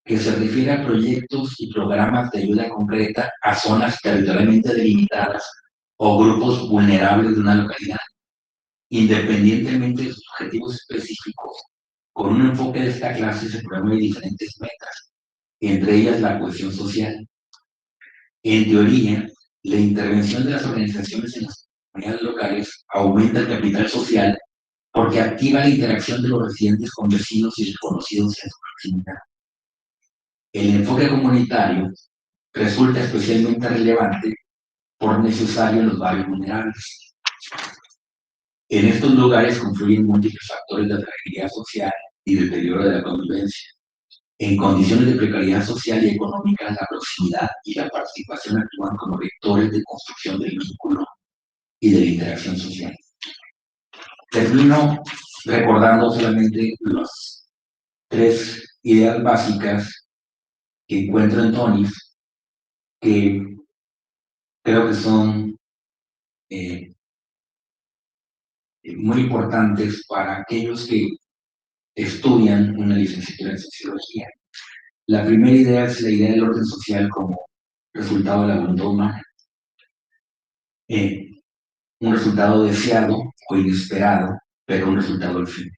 que se refiere a proyectos y programas de ayuda concreta a zonas territorialmente delimitadas o grupos vulnerables de una localidad, independientemente de sus objetivos específicos. Con un enfoque de esta clase se promueven diferentes metas, entre ellas la cohesión social. En teoría, la intervención de las organizaciones en las comunidades locales aumenta el capital social porque activa la interacción de los residentes con vecinos y desconocidos en su proximidad. El enfoque comunitario resulta especialmente relevante por necesario en los barrios vulnerables. En estos lugares confluyen múltiples factores de fragilidad social y deterioro de la convivencia. En condiciones de precariedad social y económica, la proximidad y la participación actúan como vectores de construcción del vínculo y de la interacción social. Termino recordando solamente las tres ideas básicas que encuentro en Tonis, que creo que son muy importantes para aquellos que estudian una licenciatura en sociología. La primera idea es la idea del orden social como resultado de la voluntad humana, un resultado deseado o inesperado, pero un resultado al fin.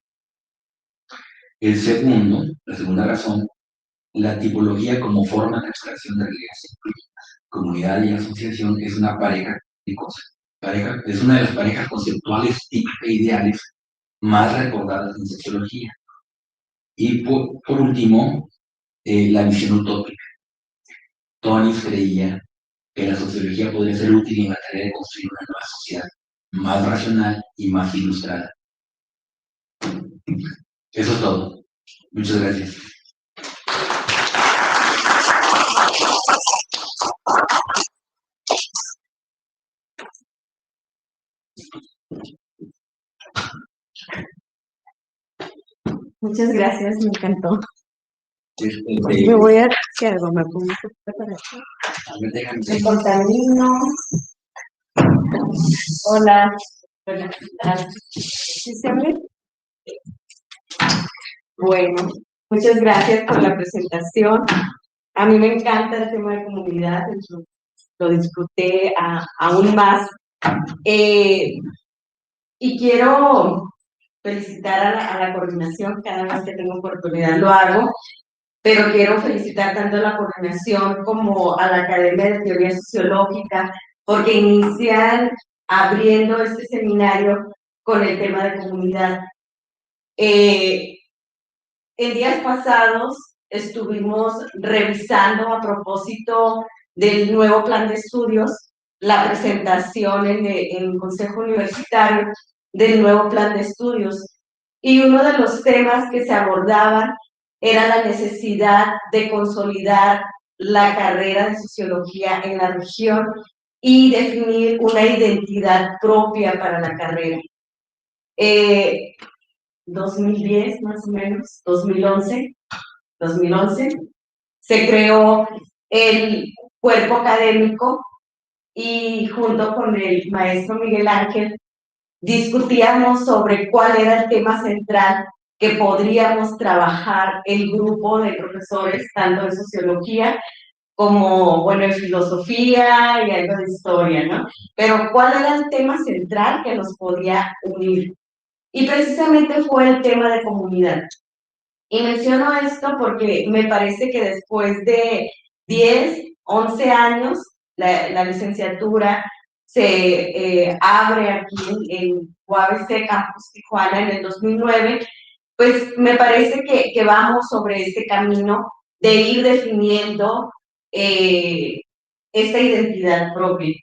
La segunda razón, la tipología como forma de expresión de realidades empíricas. Comunidad y asociación es una es una de las parejas conceptuales típicas e ideales más recordadas en sociología. Y por último, la visión utópica. Tonis creía que la sociología podría ser útil en la tarea de construir una nueva sociedad más racional y más ilustrada. Eso es todo. Muchas gracias. Muchas gracias, me encantó. Me voy a hacer algo, me pongo para acá. Me contamino. Hola. Hola, ¿qué tal? ¿Sí se oye? Bueno, muchas gracias por la presentación. A mí me encanta el tema de comunidad, lo disfruté aún más. Y quiero felicitar a la coordinación, cada vez que tengo oportunidad lo hago, pero quiero felicitar tanto a la coordinación como a la Academia de Teoría Sociológica, porque inician abriendo este seminario con el tema de comunidad. En días pasados estuvimos revisando a propósito del nuevo plan de estudios, la presentación en el Consejo Universitario del nuevo plan de estudios. Y uno de los temas que se abordaban era la necesidad de consolidar la carrera de sociología en la región y definir una identidad propia para la carrera. 2010 más o menos, 2011, se creó el cuerpo académico y junto con el maestro Miguel Ángel discutíamos sobre cuál era el tema central que podríamos trabajar el grupo de profesores, tanto de sociología como, bueno, en filosofía y algo de historia, ¿no? Pero cuál era el tema central que nos podía unir. Y precisamente fue el tema de comunidad. Y menciono esto porque me parece que después de 10, 11 años, la licenciatura se abre aquí en UABC Campus Tijuana en el 2009, pues me parece que vamos sobre este camino de ir definiendo esta identidad propia.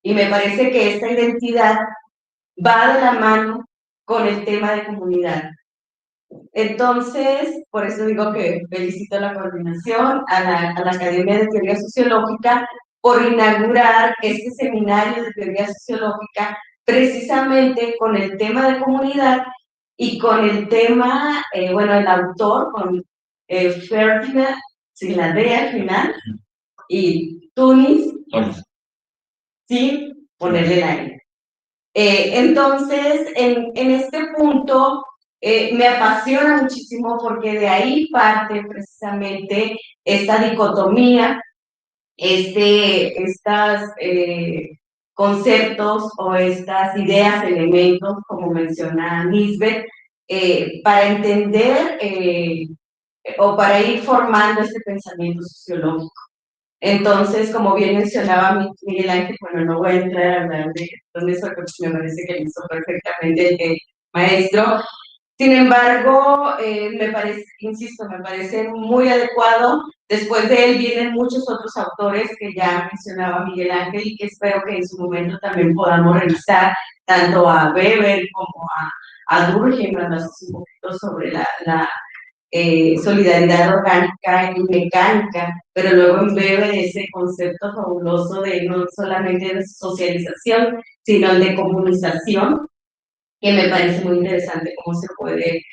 Y me parece que esta identidad va de la mano con el tema de comunidad. Entonces, por eso digo que felicito a la coordinación, a la Academia de Teoría Sociológica, por inaugurar este seminario de teoría sociológica precisamente con el tema de comunidad y con el tema, bueno, el autor, con Ferdinand, sin la D al final, y Tunis, sin ponerle la E. Entonces, en este punto, me apasiona muchísimo porque de ahí parte precisamente esta dicotomía, estos conceptos o estas ideas, elementos, como menciona Nisbet, para entender o para ir formando este pensamiento sociológico. Entonces, como bien mencionaba Miguel Ángel, bueno, no voy a entrar a hablar de eso porque me parece que lo hizo perfectamente el maestro. Sin embargo, me parece, insisto, me parece muy adecuado. Después de él vienen muchos otros autores que ya mencionaba Miguel Ángel y que espero que en su momento también podamos revisar, tanto a Weber como a Durkheim, hablando un poquito sobre la solidaridad orgánica y mecánica, pero luego en Weber ese concepto fabuloso de no solamente de socialización, sino de comunización, que me parece muy interesante cómo se puede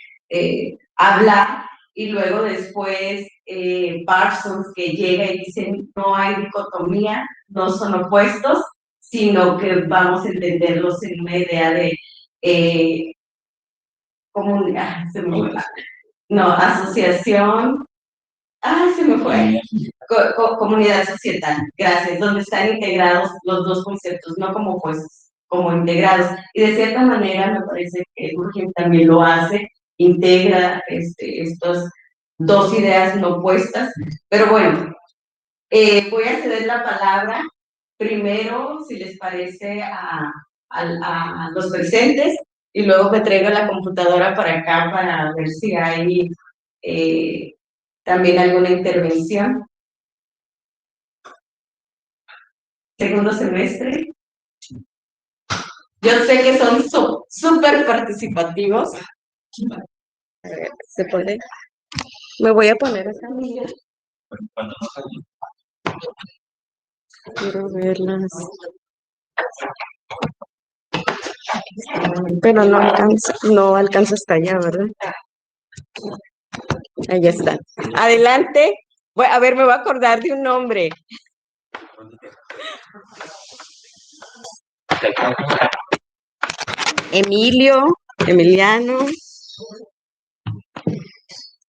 hablar, y luego después Parsons, que llega y dice no hay dicotomía, no son opuestos, sino que vamos a entenderlos en una idea de comunidad, no, asociación, se me fue, comunidad societal, gracias, donde están integrados los dos conceptos, no como opuestos, como integrados. Y de cierta manera me parece que Durkheim también lo hace, integra estas dos ideas no opuestas. Pero bueno, voy a ceder la palabra primero, si les parece, a los presentes, y luego me traigo la computadora para acá para ver si hay también alguna intervención. Segundo semestre. Yo sé que son súper participativos. ¿Se puede? Me voy a poner esa amiga. Quiero verlas. Pero no alcanza hasta allá, ¿verdad? Ahí está. Adelante. A ver, me voy a acordar de un nombre. Emiliano,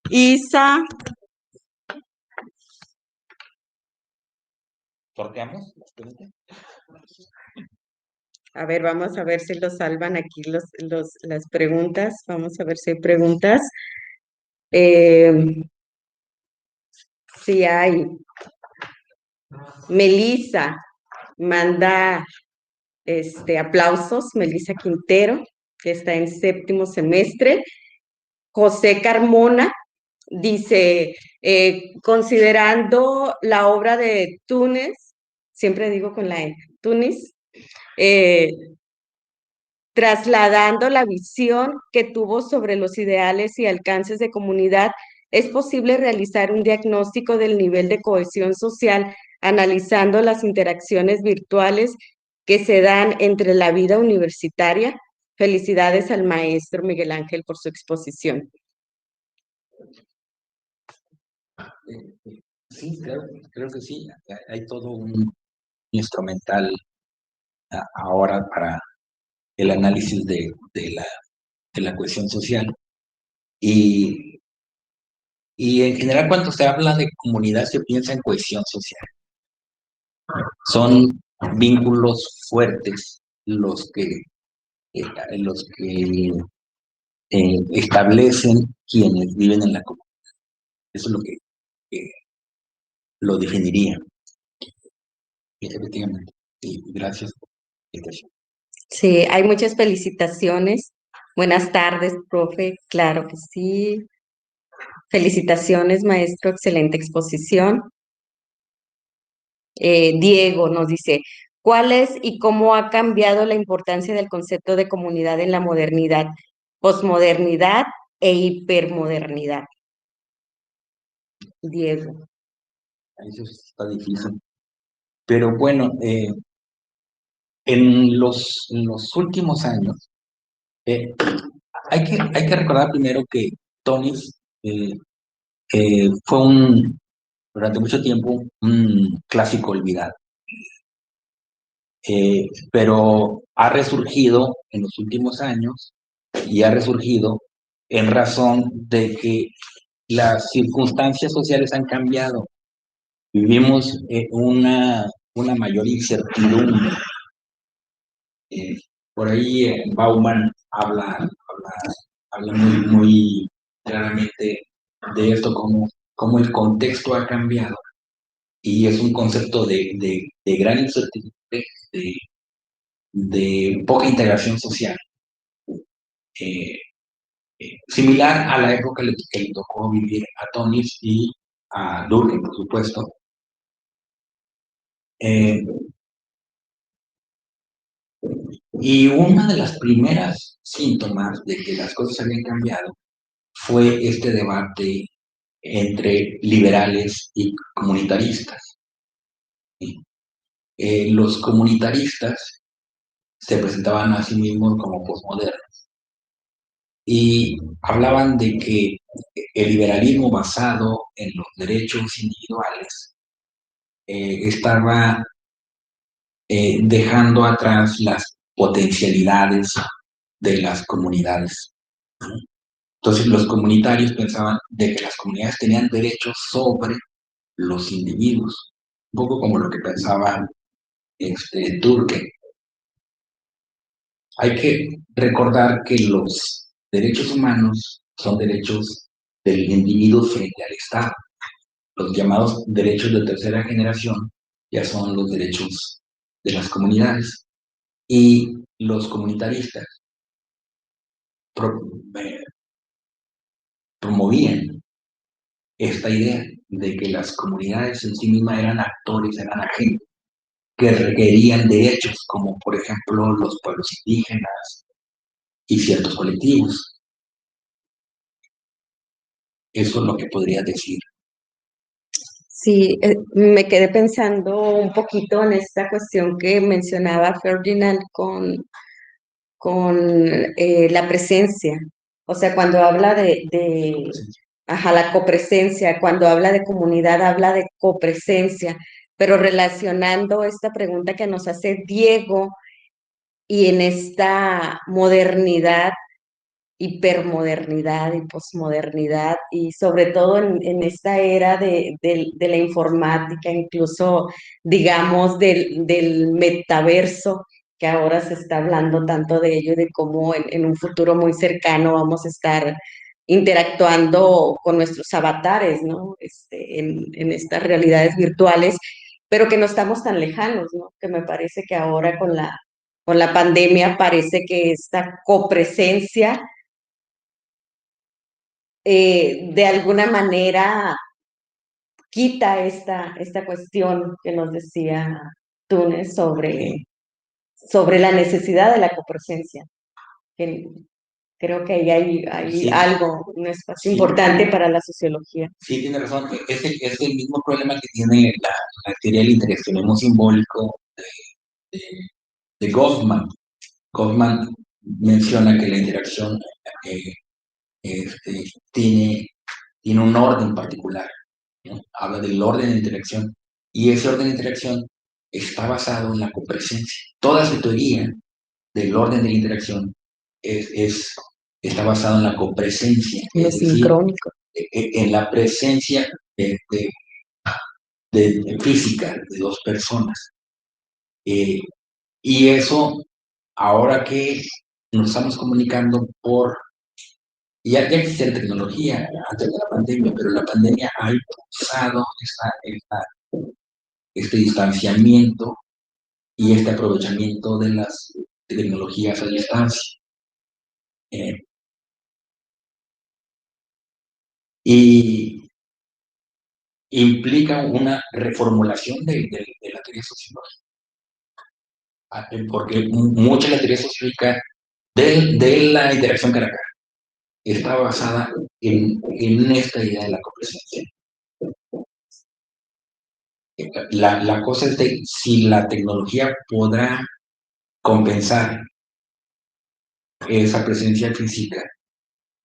Isa. ¿Sorteamos? A ver, vamos a ver si lo salvan aquí las preguntas. Vamos a ver si hay preguntas. Sí hay. Melissa manda aplausos. Melissa Quintero, que está en séptimo semestre. José Carmona dice, considerando la obra de Túnez, siempre digo con la E, Túnez, trasladando la visión que tuvo sobre los ideales y alcances de comunidad, es posible realizar un diagnóstico del nivel de cohesión social analizando las interacciones virtuales que se dan entre la vida universitaria. Felicidades al maestro Miguel Ángel por su exposición. Sí, creo que sí. Hay todo un instrumental ahora para el análisis de la cohesión social. Y en general, cuando se habla de comunidad, se piensa en cohesión social. Son vínculos fuertes los que establecen quienes viven en la comunidad. Eso es lo que lo definiría. Efectivamente. Sí, gracias. Sí, hay muchas felicitaciones. Buenas tardes, profe. Claro que sí. Felicitaciones, maestro, excelente exposición. Diego nos dice, ¿cuál es y cómo ha cambiado la importancia del concepto de comunidad en la modernidad, posmodernidad e hipermodernidad? Diego. Eso está difícil. Pero bueno, en los últimos años, eh, hay que recordar primero que Tony fue durante mucho tiempo un clásico olvidado, pero ha resurgido en los últimos años y ha resurgido en razón de que las circunstancias sociales han cambiado. Vivimos una mayor incertidumbre. Por ahí Bauman habla muy claramente de esto, como el contexto ha cambiado y es un concepto de gran incertidumbre, de poca integración social, eh, similar a la época que le tocó vivir a Tonis y a Durkheim, por supuesto. Y una de las primeras síntomas de que las cosas habían cambiado fue este debate entre liberales y comunitaristas. ¿Sí? Los comunitaristas se presentaban a sí mismos como posmodernos y hablaban de que el liberalismo basado en los derechos individuales estaba dejando atrás las potencialidades de las comunidades. Entonces los comunitarios pensaban de que las comunidades tenían derechos sobre los individuos, un poco como lo que pensaba Durkheim. Hay que recordar que los derechos humanos son derechos del individuo frente al Estado. Los llamados derechos de tercera generación ya son los derechos de las comunidades. Y los comunitaristas promovían esta idea de que las comunidades en sí mismas eran actores, eran agentes que requerían derechos, como por ejemplo los pueblos indígenas y ciertos colectivos. Eso es lo que podría decir. Sí, me quedé pensando un poquito en esta cuestión que mencionaba Ferdinand con la presencia. O sea, cuando habla ajá, la copresencia, cuando habla de comunidad, habla de copresencia, pero relacionando esta pregunta que nos hace Diego y en esta modernidad, hipermodernidad y posmodernidad, y sobre todo en esta era de la informática, incluso digamos del metaverso, que ahora se está hablando tanto de ello y de cómo en un futuro muy cercano vamos a estar interactuando con nuestros avatares, ¿no? En estas realidades virtuales, pero que no estamos tan lejanos, ¿no? Que me parece que ahora con la pandemia parece que esta copresencia de alguna manera quita esta cuestión que nos decía Túnez sobre la necesidad de la copresencia. Que creo que ahí hay Sí. algo, un espacio Sí. importante para la sociología. Sí, tiene razón. Es el mismo problema que tiene la teoría del interaccionismo simbólico de, de Goffman. Goffman menciona que la interacción eh, tiene un orden particular, ¿no? Habla del orden de interacción y ese orden de interacción está basado en la copresencia. Toda su teoría del orden de la interacción está basado en la copresencia, Lo es decir, sincrónico. en la presencia física de dos personas. Y eso, ahora que nos estamos comunicando ya existía la tecnología antes de la pandemia, pero la pandemia ha impulsado este distanciamiento y este aprovechamiento de las tecnologías a distancia. y implica una reformulación de la teoría sociológica, porque mucha de la teoría sociológica de la interacción cara a cara está basada en esta idea de la copresencia. La cosa es de si la tecnología podrá compensar esa presencia física.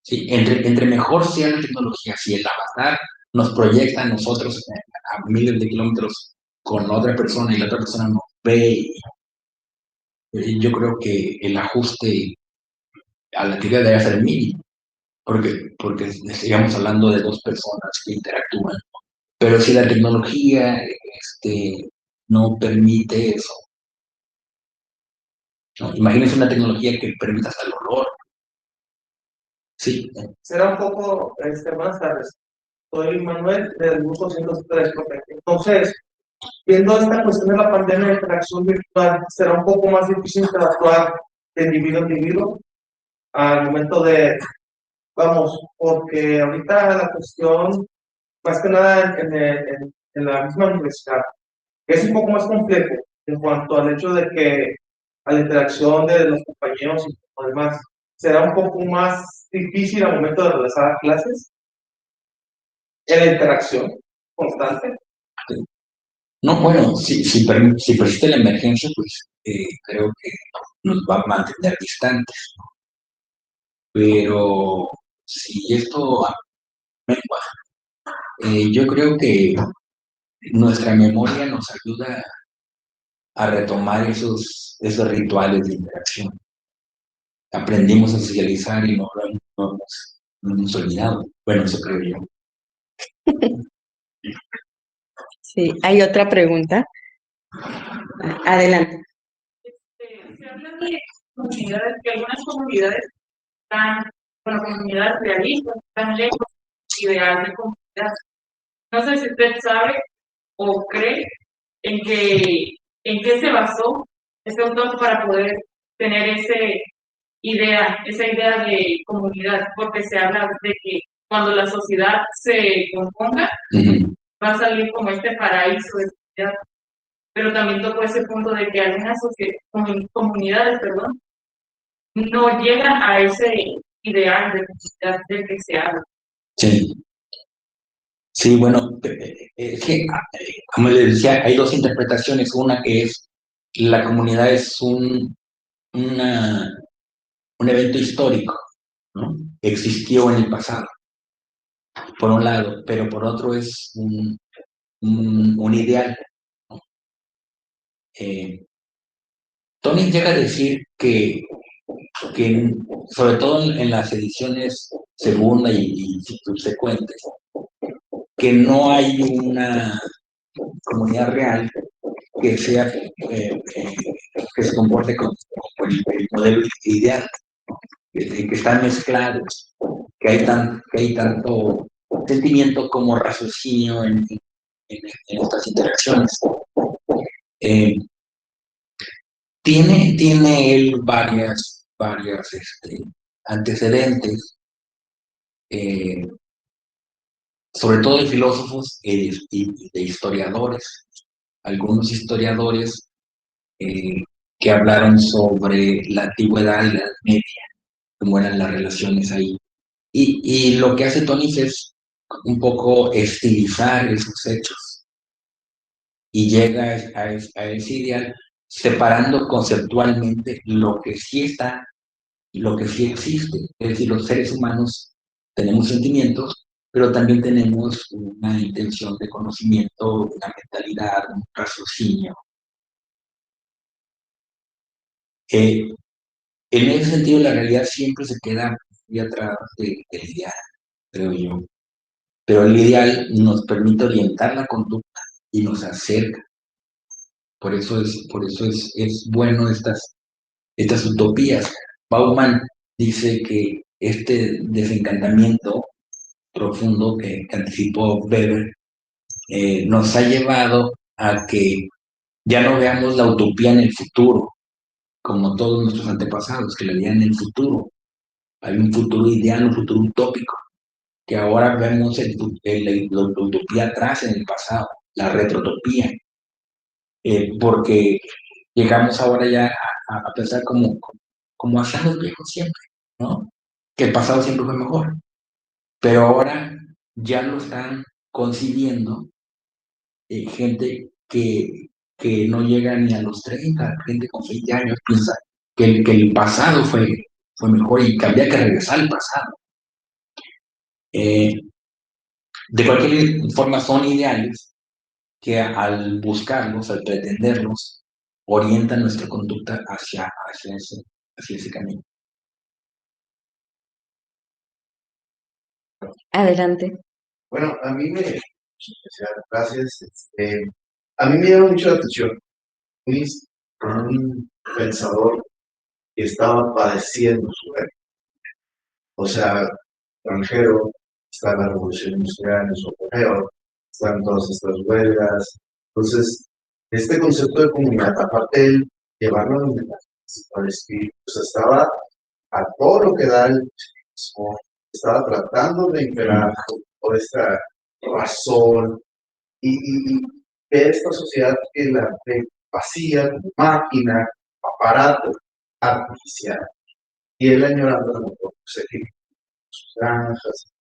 ¿Sí? Entre mejor sea la tecnología, si el avatar nos proyecta a nosotros a miles de kilómetros con otra persona y la otra persona nos ve, yo creo que el ajuste a la teoría debe ser mínimo, porque estaríamos hablando de dos personas que interactúan. Pero si la tecnología no permite eso, ¿no? Imagínense una tecnología que permita hasta el olor. Sí. Será un poco, buenas tardes. Soy Manuel del grupo 103. Entonces, viendo esta cuestión de la pandemia de interacción virtual, será un poco más difícil interactuar de individuo a individuo al momento de, vamos, porque ahorita la cuestión, más que nada en la misma universidad, es un poco más complejo en cuanto al hecho de que a la interacción de los compañeros y lo demás, será un poco más difícil al momento de regresar a clases en la interacción constante. No, bueno, si persiste la emergencia, pues creo que nos va a mantener distantes. Pero si esto mengua, yo creo que nuestra memoria nos ayuda a retomar esos rituales de interacción. Aprendimos a socializar y no hemos olvidado. Bueno, eso creo yo. Sí, hay otra pregunta. Adelante. Se habla de comunidades, que algunas comunidades están, bueno, comunidades realistas, están lejos ideal de comunidad. No sé si usted sabe o cree en qué se basó este autor para poder tener esa idea de comunidad, porque se habla de que cuando la sociedad se componga, va a salir como este paraíso de sociedad. Pero también tocó ese punto de que algunas comunidades, perdón, no llegan a ese ideal de comunidad del que se habla. Sí. Sí, bueno, es que, como les decía, hay dos interpretaciones. Una que es, la comunidad es un evento histórico, ¿no? Existió en el pasado, por un lado, pero por otro es un ideal, ¿no? Tony llega a decir que sobre todo en las ediciones segunda y subsecuentes, que no hay una comunidad real que sea que se comporte como el modelo ideal, que están mezclados, que hay tanto sentimiento como raciocinio en estas interacciones. Tiene él varias antecedentes, sobre todo de filósofos y de historiadores. Algunos historiadores que hablaron sobre la antigüedad y la Edad Media, cómo eran las relaciones ahí. Y lo que hace Tonis es un poco estilizar esos hechos y llega a ese ideal separando conceptualmente lo que sí está y lo que sí existe. Es decir, los seres humanos tenemos sentimientos, pero también tenemos una intención de conocimiento, una mentalidad, un raciocinio. En ese sentido, la realidad siempre se queda muy atrás del ideal, creo yo. Pero el ideal nos permite orientar la conducta y nos acerca. Por eso es bueno estas utopías. Bauman dice que este desencantamiento profundo que anticipó Weber nos ha llevado a que ya no veamos la utopía en el futuro, como todos nuestros antepasados, que la veían en el futuro. Hay un futuro ideal, un futuro utópico. que ahora vemos la utopía atrás en el pasado, la retrotopía, porque llegamos ahora ya a pensar como hacían los viejos siempre, ¿no? Que el pasado siempre fue mejor, pero ahora ya lo están concibiendo gente que no llega ni a los 30, gente con 20 años piensa que el pasado fue mejor y que había que regresar al pasado. De cualquier forma son ideales que al buscarlos, al pretenderlos, orientan nuestra conducta hacia ese camino. Adelante. Bueno, a mí gracias. A mí me llama mucho la atención un pensador que estaba padeciendo su época. O sea, extranjero, está la revolución industrial en su apogeo, están todas estas huelgas. Entonces, este concepto de comunidad, aparte de llevarlo al espíritu, pues estaba a todo lo que da el cristianismo, estaba tratando de imperar por esta razón y ver esta sociedad que la ve vacía, como máquina, aparato artificial. Y él añorando a lo mejor sus granjas,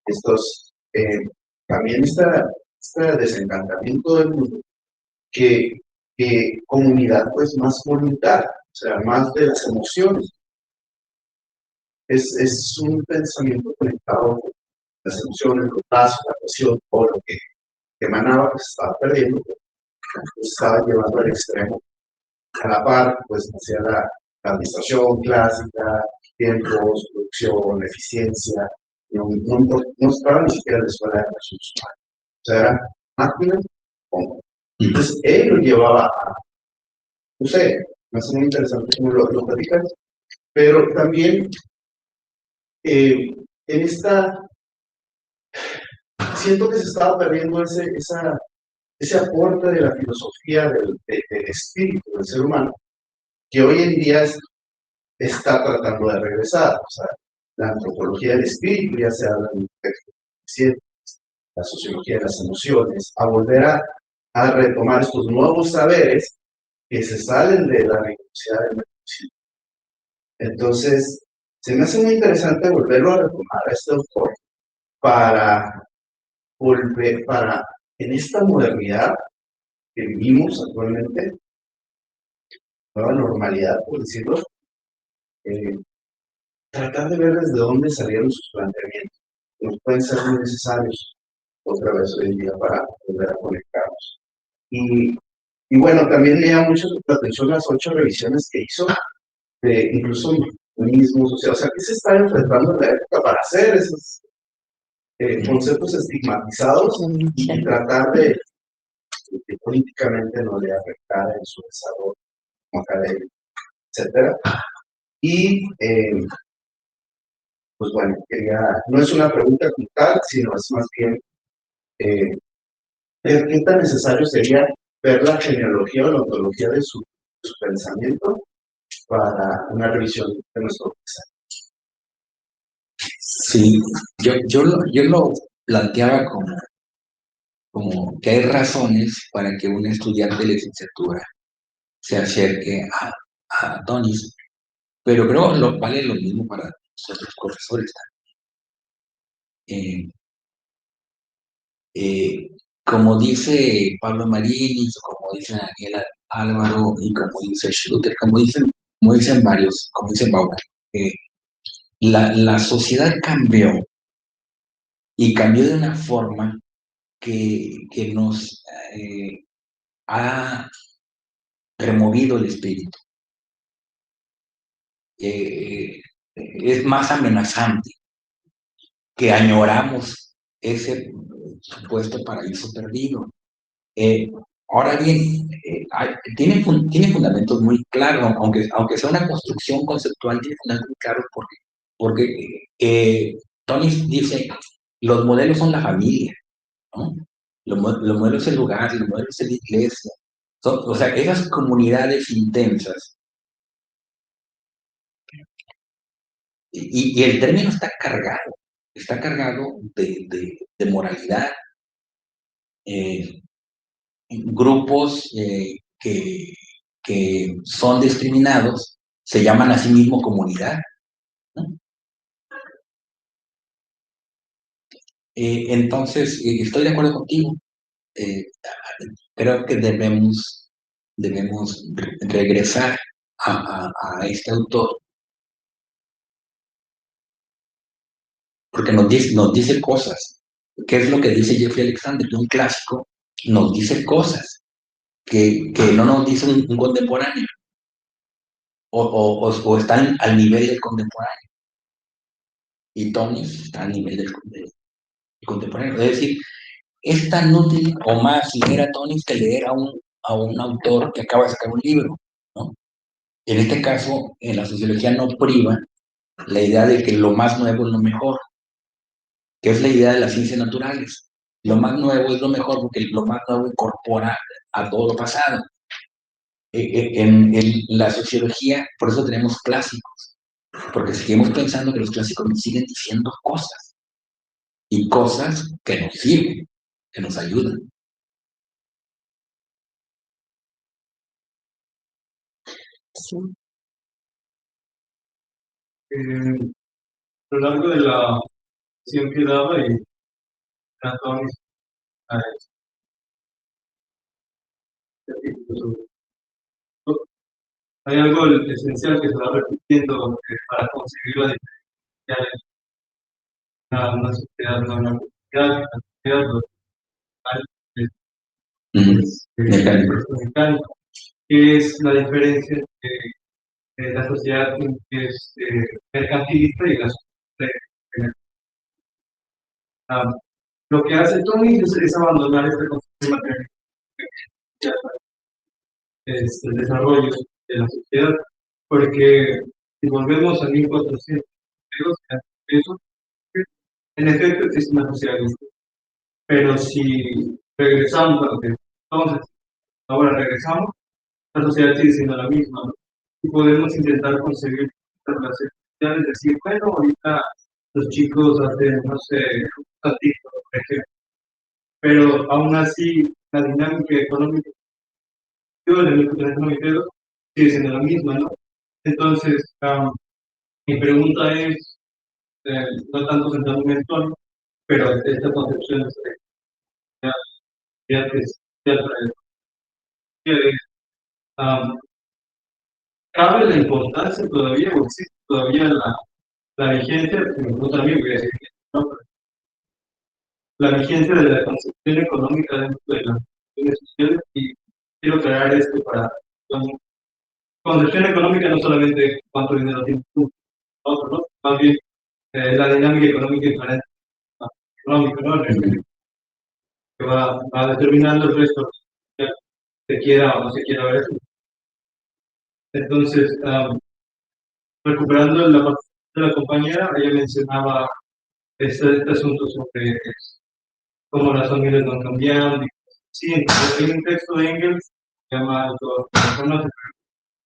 estos, también este desencantamiento del mundo, que comunidad pues más voluntaria, o sea, más de las emociones. Es un pensamiento conectado con las emociones, los lazos, la pasión, todo lo que emanaba, pues estaba perdiendo, pues, estaba llevando al extremo. A la par, pues hacia la administración clásica, tiempos, producción, eficiencia, no estaba ni siquiera en la escuela de recursos humanos. O sea, eran máquinas, ¿cómo? Entonces, él lo llevaba a, no sé, me hace muy interesante cómo lo platican, pero también en esta, siento que se estaba perdiendo ese aporte de la filosofía del espíritu del ser humano, que hoy en día está tratando de regresar. O sea, la antropología del espíritu ya se habla en un texto reciente, la sociología de las emociones, a volver a retomar estos nuevos saberes que se salen de la rigurosidad del metodismo. Entonces, se me hace muy interesante volverlo a retomar a este autor para volver, en esta modernidad que vivimos actualmente, nueva normalidad, por decirlo, tratar de ver desde dónde salieron sus planteamientos. Nos pueden ser muy necesarios otra vez hoy en día para volver a conectarnos. Y bueno, también me llama mucho la atención las 8 revisiones que hizo, incluso mismos, o sea, que se está enfrentando en la época para hacer esos conceptos estigmatizados y tratar de que políticamente no le afectara en su desarrollo académico, etcétera. Y pues bueno, no es una pregunta como tal, sino es más bien qué tan necesario sería ver la genealogía o la ontología de su pensamiento para una revisión de nuestro pensamiento. Sí, yo lo planteaba como que hay razones para que un estudiante de licenciatura se acerque a Tonis, pero creo que vale lo mismo para nosotros profesores también. Como dice Pablo Marini, como dice Daniel Álvaro y como dice Schluter, como dicen varios, como dice Bauer, la sociedad cambió y cambió de una forma que nos ha removido el espíritu. Es más amenazante que añoramos ese supuesto paraíso perdido. Ahora bien, tiene fundamentos muy claros, aunque sea una construcción conceptual, tiene fundamentos muy claros porque Tony dice, los modelos son la familia, ¿no? Los modelos es el lugar, los modelos es la iglesia. O sea, esas comunidades intensas, y el término está cargado está cargado de moralidad. Grupos que son discriminados se llaman a sí mismos comunidad, ¿no? Entonces, estoy de acuerdo contigo. Creo que debemos regresar a este autor, porque nos dice cosas. ¿Qué es lo que dice Jeffrey Alexander? Un clásico nos dice cosas que no nos dice un contemporáneo, o están al nivel del contemporáneo, y Tony está al nivel del contemporáneo. Es decir, es tan útil o más leer a Tony que leer a un autor que acaba de sacar un libro, ¿no? En este caso, en la sociología no priva la idea de que lo más nuevo es lo mejor, que es la idea de las ciencias naturales. Lo más nuevo es lo mejor porque lo más nuevo incorpora a todo lo pasado. En la sociología, por eso tenemos clásicos, porque seguimos pensando que los clásicos nos siguen diciendo cosas, y cosas que nos sirven, que nos ayudan. Sí. A lo largo de la sesión que daba y Antonio, hay algo esencial que se va repitiendo para conseguir la diferencia en una sociedad no una sociedad, una sociedad mecánica, que es la diferencia entre la sociedad que es mercantilista y la sociedad. Lo que hace Tony es abandonar este concepto material, el desarrollo de la sociedad, porque si volvemos a 1400, eso en efecto es una socialista, pero si regresamos a lo que entonces, ahora regresamos, la sociedad sigue siendo la misma, ¿no? Y podemos intentar conseguir relaciones sociales, decir, bueno, ahorita los chicos hacen, no sé, un ratito, por ejemplo, pero aún así la dinámica económica sigue siendo la misma, ¿no? Entonces, mi pregunta es, no tanto centrándome en tono, pero esta concepción ya que ¿cabe la importancia todavía o existe todavía la vigencia? Me pregunta a mí, voy a decir que no, la vigencia de la concepción económica dentro de las instituciones sociales, y quiero aclarar esto para concepción económica no solamente cuánto dinero tiene otro, ¿no? Más bien la dinámica económica diferente, económica, ¿no? Que va determinando el resto, se quiera o no se quiera ver eso. Entonces, recuperando la parte de la compañera, ella mencionaba este asunto sobre cómo las familias van cambiando. Sí, entonces hay un texto de Engels que se llama,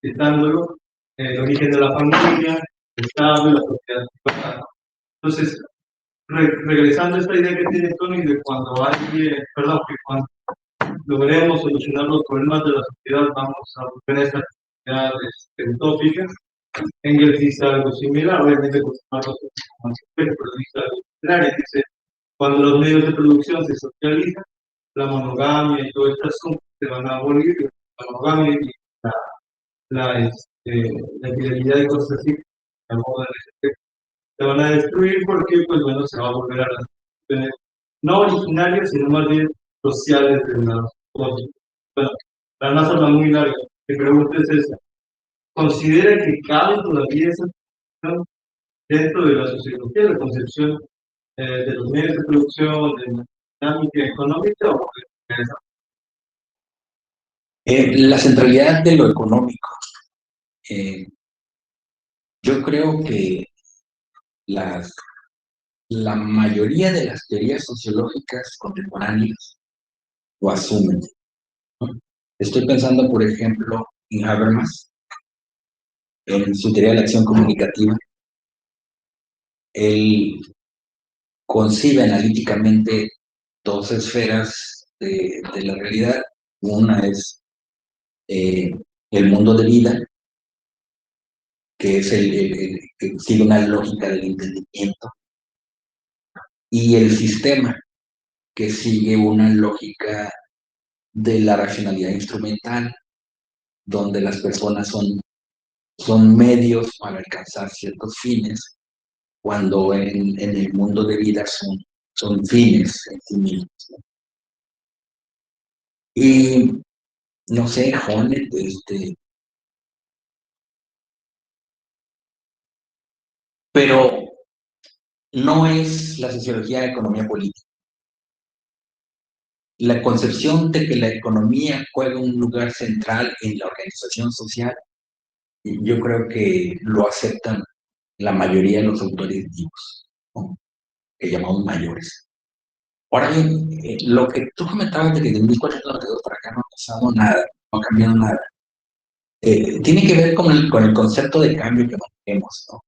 citándolo, el origen de la familia, el Estado y la propiedad. Entonces, regresando a esta idea que tiene Tony de cuando alguien, perdón, que cuando logremos solucionar los problemas de la sociedad, vamos a volver a esta sociedad utópica. Engels dice algo similar, obviamente con más pero dice algo similar, y dice, cuando los medios de producción se socializan, la monogamia y todo este asunto se van a abolir, la monogamia y la infidelidad y cosas así, se van a destruir porque, pues bueno, se va a volver a las instituciones no originarias, sino más bien sociales de la sociedad. Bueno, la NASA va muy larga. Mi pregunta es esa. ¿Considera que cabe todavía esa concepción dentro de la sociología, la concepción de los medios de producción, de la dinámica económica, o la centralidad de lo económico? Yo creo que la mayoría de las teorías sociológicas contemporáneas lo asumen, ¿no? Estoy pensando, por ejemplo, en Habermas, en su teoría de la acción comunicativa. Él concibe analíticamente dos esferas de la realidad. Una es el mundo de vida, que es que sigue una lógica del entendimiento, y el sistema, que sigue una lógica de la racionalidad instrumental, donde las personas son medios para alcanzar ciertos fines, cuando en el mundo de vida son fines en sí mismos, ¿no? Y no sé, Jonet, pero no es la sociología de economía política. La concepción de que la economía juega un lugar central en la organización social, yo creo que lo aceptan la mayoría de los autores vivos, ¿no? Que llamamos mayores. Ahora bien, lo que tú comentabas de que de 1492 para acá no ha pasado nada, no ha cambiado nada, tiene que ver con el concepto de cambio que mantenemos, ¿no?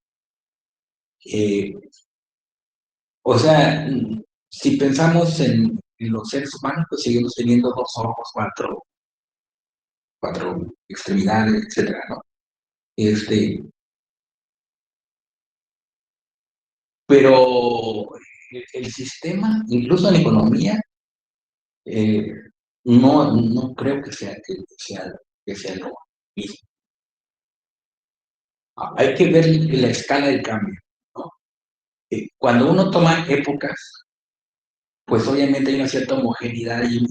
O sea, si pensamos en los seres humanos, pues seguimos teniendo dos ojos, cuatro extremidades, etcétera, ¿no? Pero el sistema, incluso en economía, eh, no creo que sea lo mismo. Hay que ver la escala del cambio, ¿no? Cuando uno toma épocas, pues obviamente hay una cierta homogeneidad y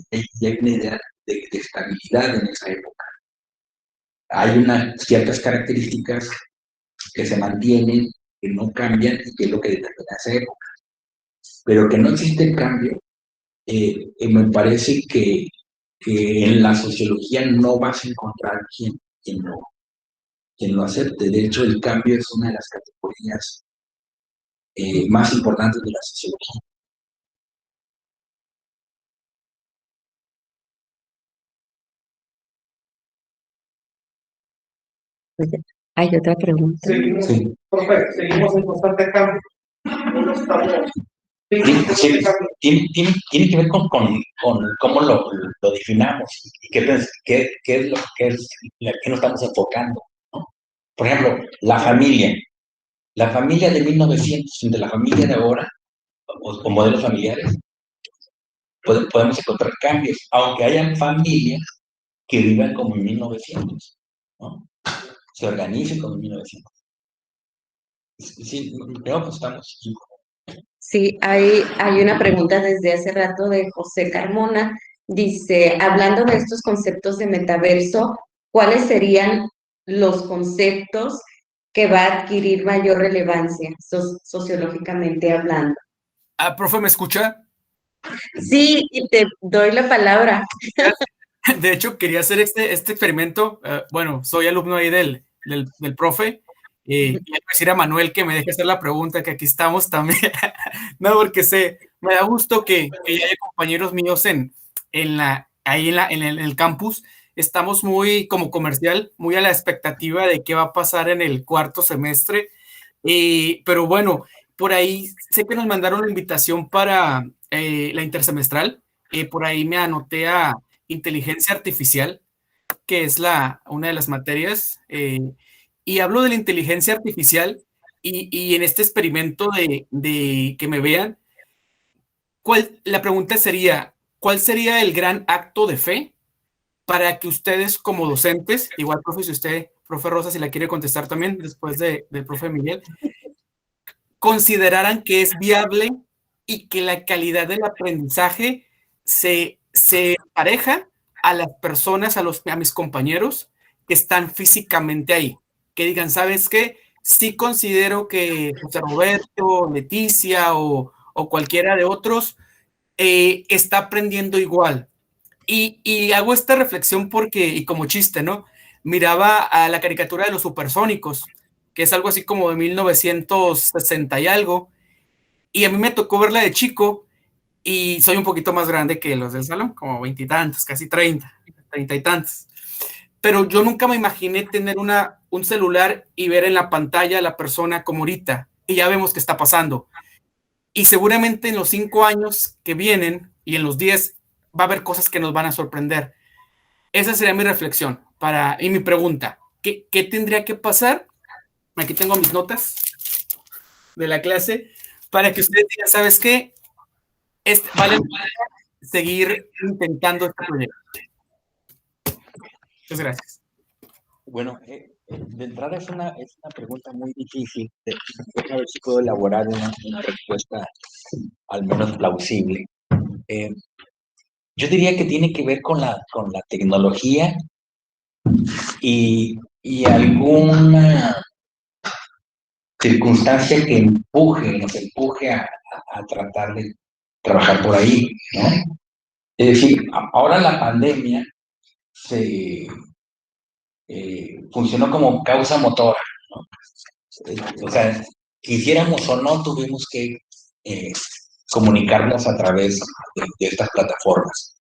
hay una idea de estabilidad en esa época. Hay unas ciertas características que se mantienen, que no cambian y que es lo que determina esa época. Pero que no existe el cambio, me parece que en la sociología no vas a encontrar quien lo acepte. De hecho, el cambio es una de las categorías más importantes de la sociología. Hay otra pregunta. Seguimos, Sí. profe, seguimos en constante cambio. No estamos. Tiene que ver con cómo lo definamos y qué es lo que nos estamos enfocando, ¿no? Por ejemplo, la familia. La familia de 1900 y de la familia de ahora, o modelos familiares, podemos encontrar cambios, aunque hayan familias que vivan como en 1900, ¿no? Se organicen como en 1900. Sí, creo que estamos. Sí, hay una pregunta desde hace rato de José Carmona. Dice, hablando de estos conceptos de metaverso, ¿cuáles serían los conceptos que va a adquirir mayor relevancia sociológicamente hablando? Profe, ¿me escucha? Sí, y te doy la palabra. De hecho, quería hacer este experimento. Bueno, soy alumno ahí del profe. Y le voy a decir a Manuel que me deje hacer la pregunta, que aquí estamos también. No, porque me da gusto que haya compañeros míos ahí en el campus. Estamos muy como comercial, muy a la expectativa de qué va a pasar en el cuarto semestre. Pero bueno, por ahí sé que nos mandaron la invitación para la intersemestral. Por ahí me anoté a inteligencia artificial, que es una de las materias, y hablo de la inteligencia artificial y en este experimento de que me vean, la pregunta sería, ¿cuál sería el gran acto de fe para que ustedes como docentes, igual profe, si usted, profe Rosa, si la quiere contestar también después del profe Miguel, consideraran que es viable y que la calidad del aprendizaje se pareja a las personas, a mis compañeros que están físicamente ahí? Que digan, ¿sabes qué? Sí considero que José Roberto, Leticia o cualquiera de otros está aprendiendo igual. Y hago esta reflexión porque, y como chiste, ¿no? Miraba a la caricatura de los supersónicos, que es algo así como de 1960 y algo, y a mí me tocó verla de chico, y soy un poquito más grande que los del salón, como 20 y tantos, casi 30 y tantos. Pero yo nunca me imaginé tener un celular y ver en la pantalla a la persona como ahorita, y ya vemos qué está pasando. Y seguramente en los 5 años que vienen y en los 10 va a haber cosas que nos van a sorprender. Esa sería mi reflexión y mi pregunta. ¿Qué tendría que pasar? Aquí tengo mis notas de la clase para que ustedes digan, ¿sabes qué? Vale seguir intentando este proyecto. Muchas gracias. Bueno, de entrada es una pregunta muy difícil. A ver si puedo elaborar una respuesta al menos plausible. Yo diría que tiene que ver con la tecnología y alguna circunstancia que nos empuje a tratar de trabajar por ahí, ¿no? Es decir, ahora la pandemia funcionó como causa motora, ¿no? O sea, quisiéramos o no, tuvimos que comunicarnos a través de estas plataformas.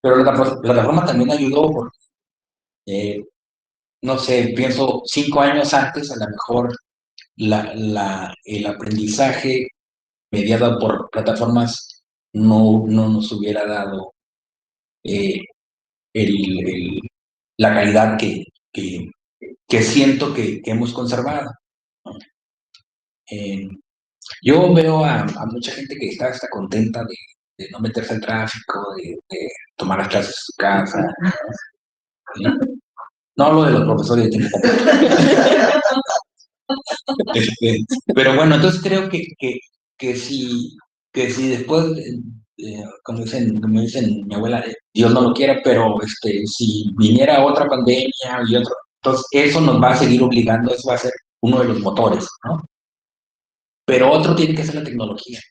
Pero la plataforma también ayudó porque, no sé, pienso 5 años antes, a lo mejor el aprendizaje mediado por plataformas no nos hubiera dado la calidad que siento que hemos conservado. Yo veo a mucha gente que está contenta de no meterse al tráfico, de tomar las clases en su casa. No hablo de los profesores de tiempo completo. Pero bueno, entonces creo que si después, como dicen mi abuela, Dios no lo quiera, pero si viniera otra pandemia y otro, entonces eso nos va a seguir obligando, eso va a ser uno de los motores, ¿no? Pero otro tiene que ser la tecnología.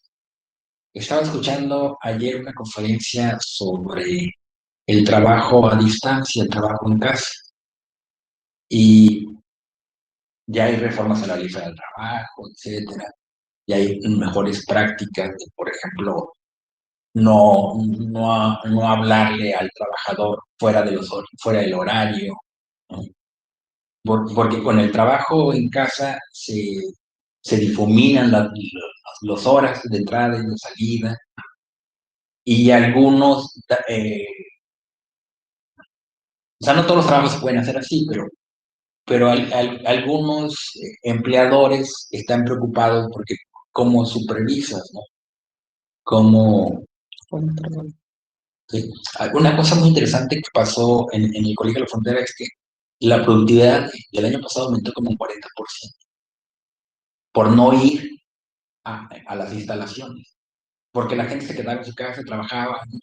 Estaba escuchando ayer una conferencia sobre el trabajo a distancia, el trabajo en casa, y ya hay reformas a la ley del trabajo, etcétera. Y hay mejores prácticas de, por ejemplo, no hablarle al trabajador fuera del horario, ¿no? Porque con el trabajo en casa se difuminan las horas de entrada y de salida, y algunos, o sea, no todos los trabajos se pueden hacer así, pero algunos empleadores están preocupados porque cómo supervisas, ¿no? Sí. Una cosa muy interesante que pasó en el Colegio de la Frontera es que la productividad del año pasado aumentó como un 40% por no ir a las instalaciones, porque la gente se quedaba en su casa, trabajaba, ¿no?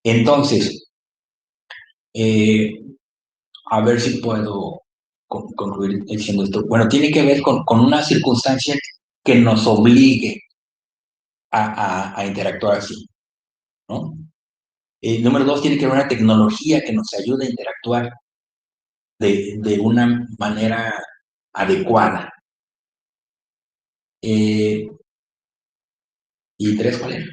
Entonces, a ver si puedo concluir diciendo esto. Bueno, tiene que ver con una circunstancia que nos obligue a interactuar así, ¿no? Número 2, tiene que haber una tecnología que nos ayude a interactuar de una manera adecuada. Y 3, ¿cuál era?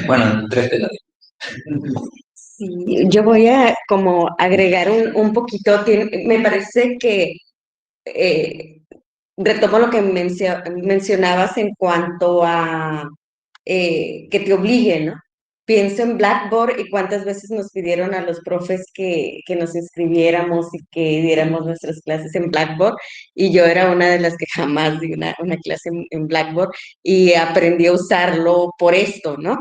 Bueno, 3 te la digo. Sí, yo voy a como agregar un poquito, me parece que retomo lo que mencionabas en cuanto a que te obliguen, ¿no? Pienso en Blackboard y cuántas veces nos pidieron a los profes que nos inscribiéramos y que diéramos nuestras clases en Blackboard, y yo era una de las que jamás di una clase en Blackboard y aprendí a usarlo por esto, ¿no?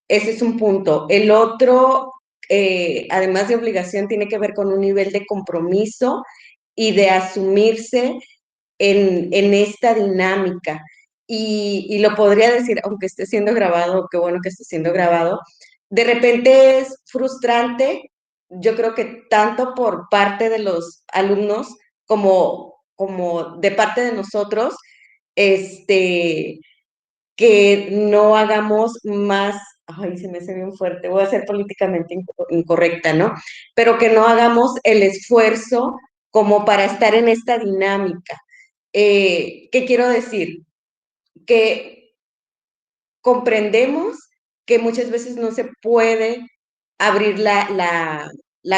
Ese es un punto. El otro, además de obligación, tiene que ver con un nivel de compromiso y de asumirse en esta dinámica. Y lo podría decir, aunque esté siendo grabado, qué bueno que esté siendo grabado, de repente es frustrante, yo creo que tanto por parte de los alumnos como de parte de nosotros, que no hagamos más, ay, se me hace bien fuerte, voy a ser políticamente incorrecta, ¿no? Pero que no hagamos el esfuerzo como para estar en esta dinámica. ¿Qué quiero decir? Que comprendemos que muchas veces no se puede abrir la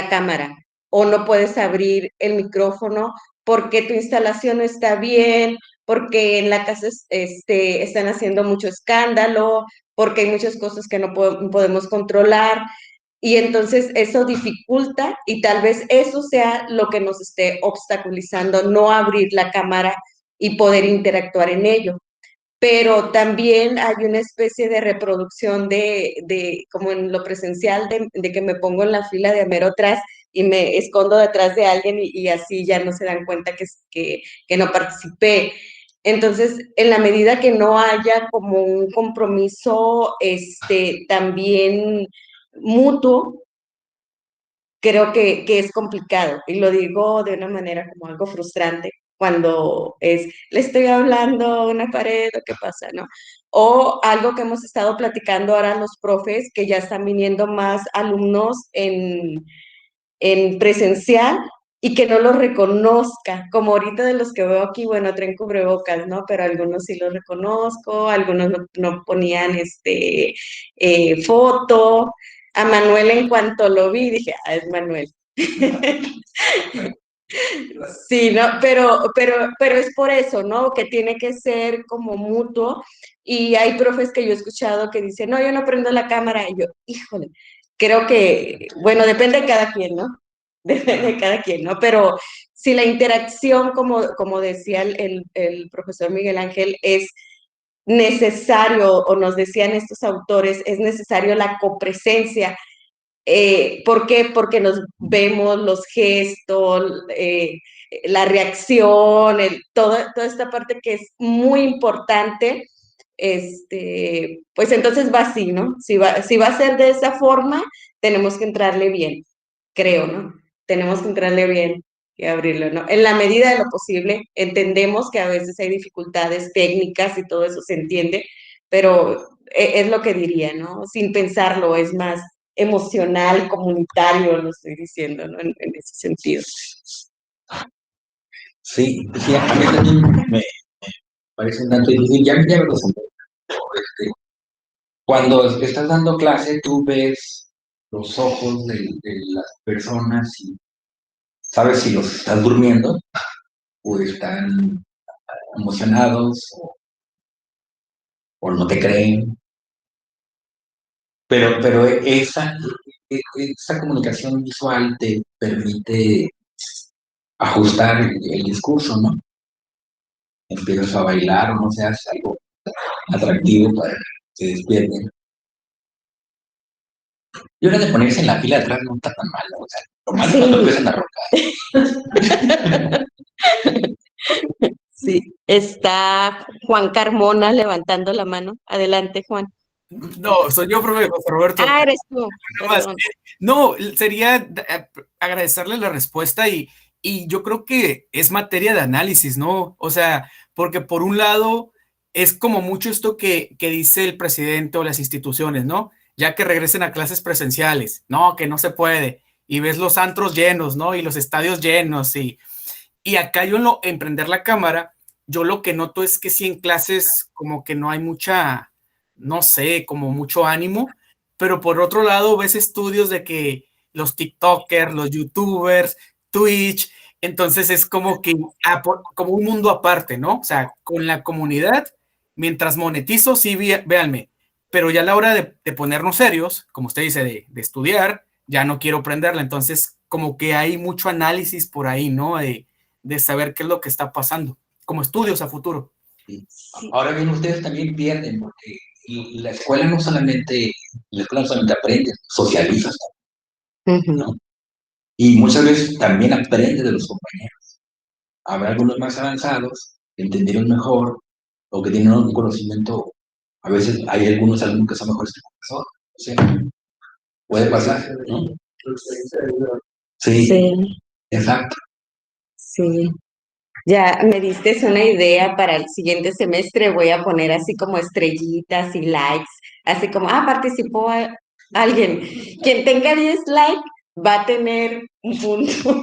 cámara o no puedes abrir el micrófono porque tu instalación no está bien, porque en la casa están haciendo mucho escándalo, porque hay muchas cosas que no podemos controlar. Y entonces eso dificulta y tal vez eso sea lo que nos esté obstaculizando, no abrir la cámara y poder interactuar en ello. Pero también hay una especie de reproducción como en lo presencial, de que me pongo en la fila de mero atrás y me escondo detrás de alguien y así ya no se dan cuenta que no participé. Entonces, en la medida que no haya como un compromiso también mutuo, creo que es complicado. Y lo digo de una manera como algo frustrante cuando le estoy hablando a una pared o qué pasa, ¿no? O algo que hemos estado platicando ahora los profes, que ya están viniendo más alumnos en presencial y que no los reconozca, como ahorita de los que veo aquí, bueno, traen cubrebocas, ¿no? Pero algunos sí los reconozco, algunos no ponían foto. A Manuel, en cuanto lo vi, dije, es Manuel. Sí, no, pero es por eso, ¿no? Que tiene que ser como mutuo. Y hay profes que yo he escuchado que dicen, no, yo no prendo la cámara. Y yo, híjole, creo que, bueno, depende de cada quien, ¿no? Depende de cada quien, ¿no? Pero si la interacción, como decía el profesor Miguel Ángel, es necesario, o nos decían estos autores, es necesario la copresencia. ¿Por qué? Porque nos vemos los gestos, la reacción, toda esta parte que es muy importante, pues entonces va así, ¿no? Si va a ser de esa forma, tenemos que entrarle bien, creo, ¿no? Tenemos que entrarle bien y abrirlo, ¿no? En la medida de lo posible, entendemos que a veces hay dificultades técnicas y todo eso se entiende, pero es lo que diría, ¿no? Sin pensarlo, es más emocional, comunitario, lo estoy diciendo, ¿no? En ese sentido. Sí, a mí también me parece un tanto difícil, ya me lo senté. Cuando estás dando clase, tú ves los ojos de las personas y sabes si los están durmiendo o están emocionados o no te creen. Pero esa comunicación visual te permite ajustar el discurso, ¿no? Empiezas a bailar o no sé, haces algo atractivo para que se despierten. Y ahora de ponerse en la fila de atrás no está tan mal, ¿no? O sea, lo malo es cuando empiezan a roncar. Sí, está Juan Carmona levantando la mano. Adelante, Juan. No, soy yo, profe José Roberto. Ah, eres tú. No, sería agradecerle la respuesta y yo creo que es materia de análisis, ¿no? O sea, porque por un lado es como mucho esto que dice el presidente o las instituciones, ¿no? Ya que regresen a clases presenciales, no, que no se puede. Y ves los antros llenos, ¿no? Y los estadios llenos. Y acá en prender la cámara, yo lo que noto es que sí en clases como que no hay mucha, no sé, como mucho ánimo, pero por otro lado ves estudios de que los TikTokers, los YouTubers, Twitch, entonces es como que como un mundo aparte, ¿no? O sea, con la comunidad, mientras monetizo, sí, véanme, pero ya a la hora de ponernos serios, como usted dice, de estudiar, ya no quiero prenderla, entonces como que hay mucho análisis por ahí, ¿no? De saber qué es lo que está pasando, como estudios a futuro. Sí. Ahora bien, ustedes también pierden, porque la escuela no solamente aprende, socializa, ¿no? Y muchas veces también aprende de los compañeros. Habrá algunos más avanzados, que entendieron mejor, o que tienen un conocimiento. A veces hay algunos alumnos que son mejores que el profesor. O sea, puede pasar, ¿no? Sí, exacto. Sí. Ya me diste una idea para el siguiente semestre. Voy a poner así como estrellitas y likes, así como, participó alguien. Quien tenga 10 likes va a tener un punto.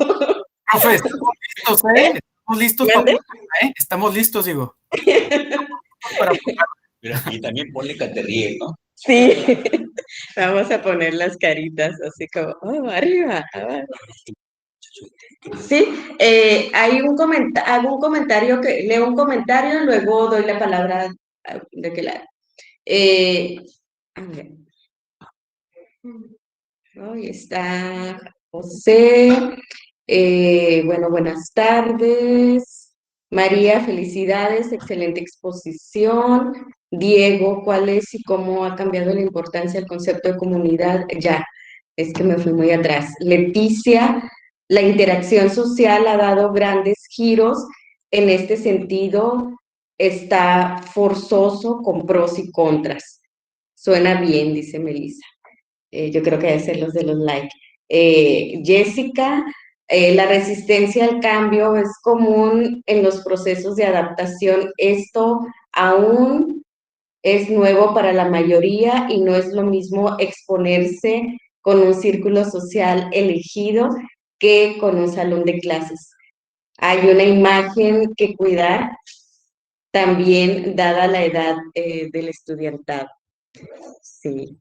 Profe, estamos listos, ¿eh? Estamos listos, ¿eh? Estamos listos, digo. Y también ponle que te ríes, ¿no? Sí, vamos a poner las caritas así como, arriba, abajo. Sí, hago un comentario, leo un comentario, luego doy la palabra de que la... A ver. Ahí está José. Bueno, buenas tardes. María, felicidades, excelente exposición. Diego, ¿cuál es y cómo ha cambiado la importancia del concepto de comunidad? Ya, es que me fui muy atrás. Leticia, la interacción social ha dado grandes giros. En este sentido, está forzoso con pros y contras. Suena bien, dice Melissa. Yo creo que debe ser los de los likes. Jessica, la resistencia al cambio es común en los procesos de adaptación. Esto aún es nuevo para la mayoría y no es lo mismo exponerse con un círculo social elegido que con un salón de clases. Hay una imagen que cuidar, también dada la edad del estudiantado. Sí.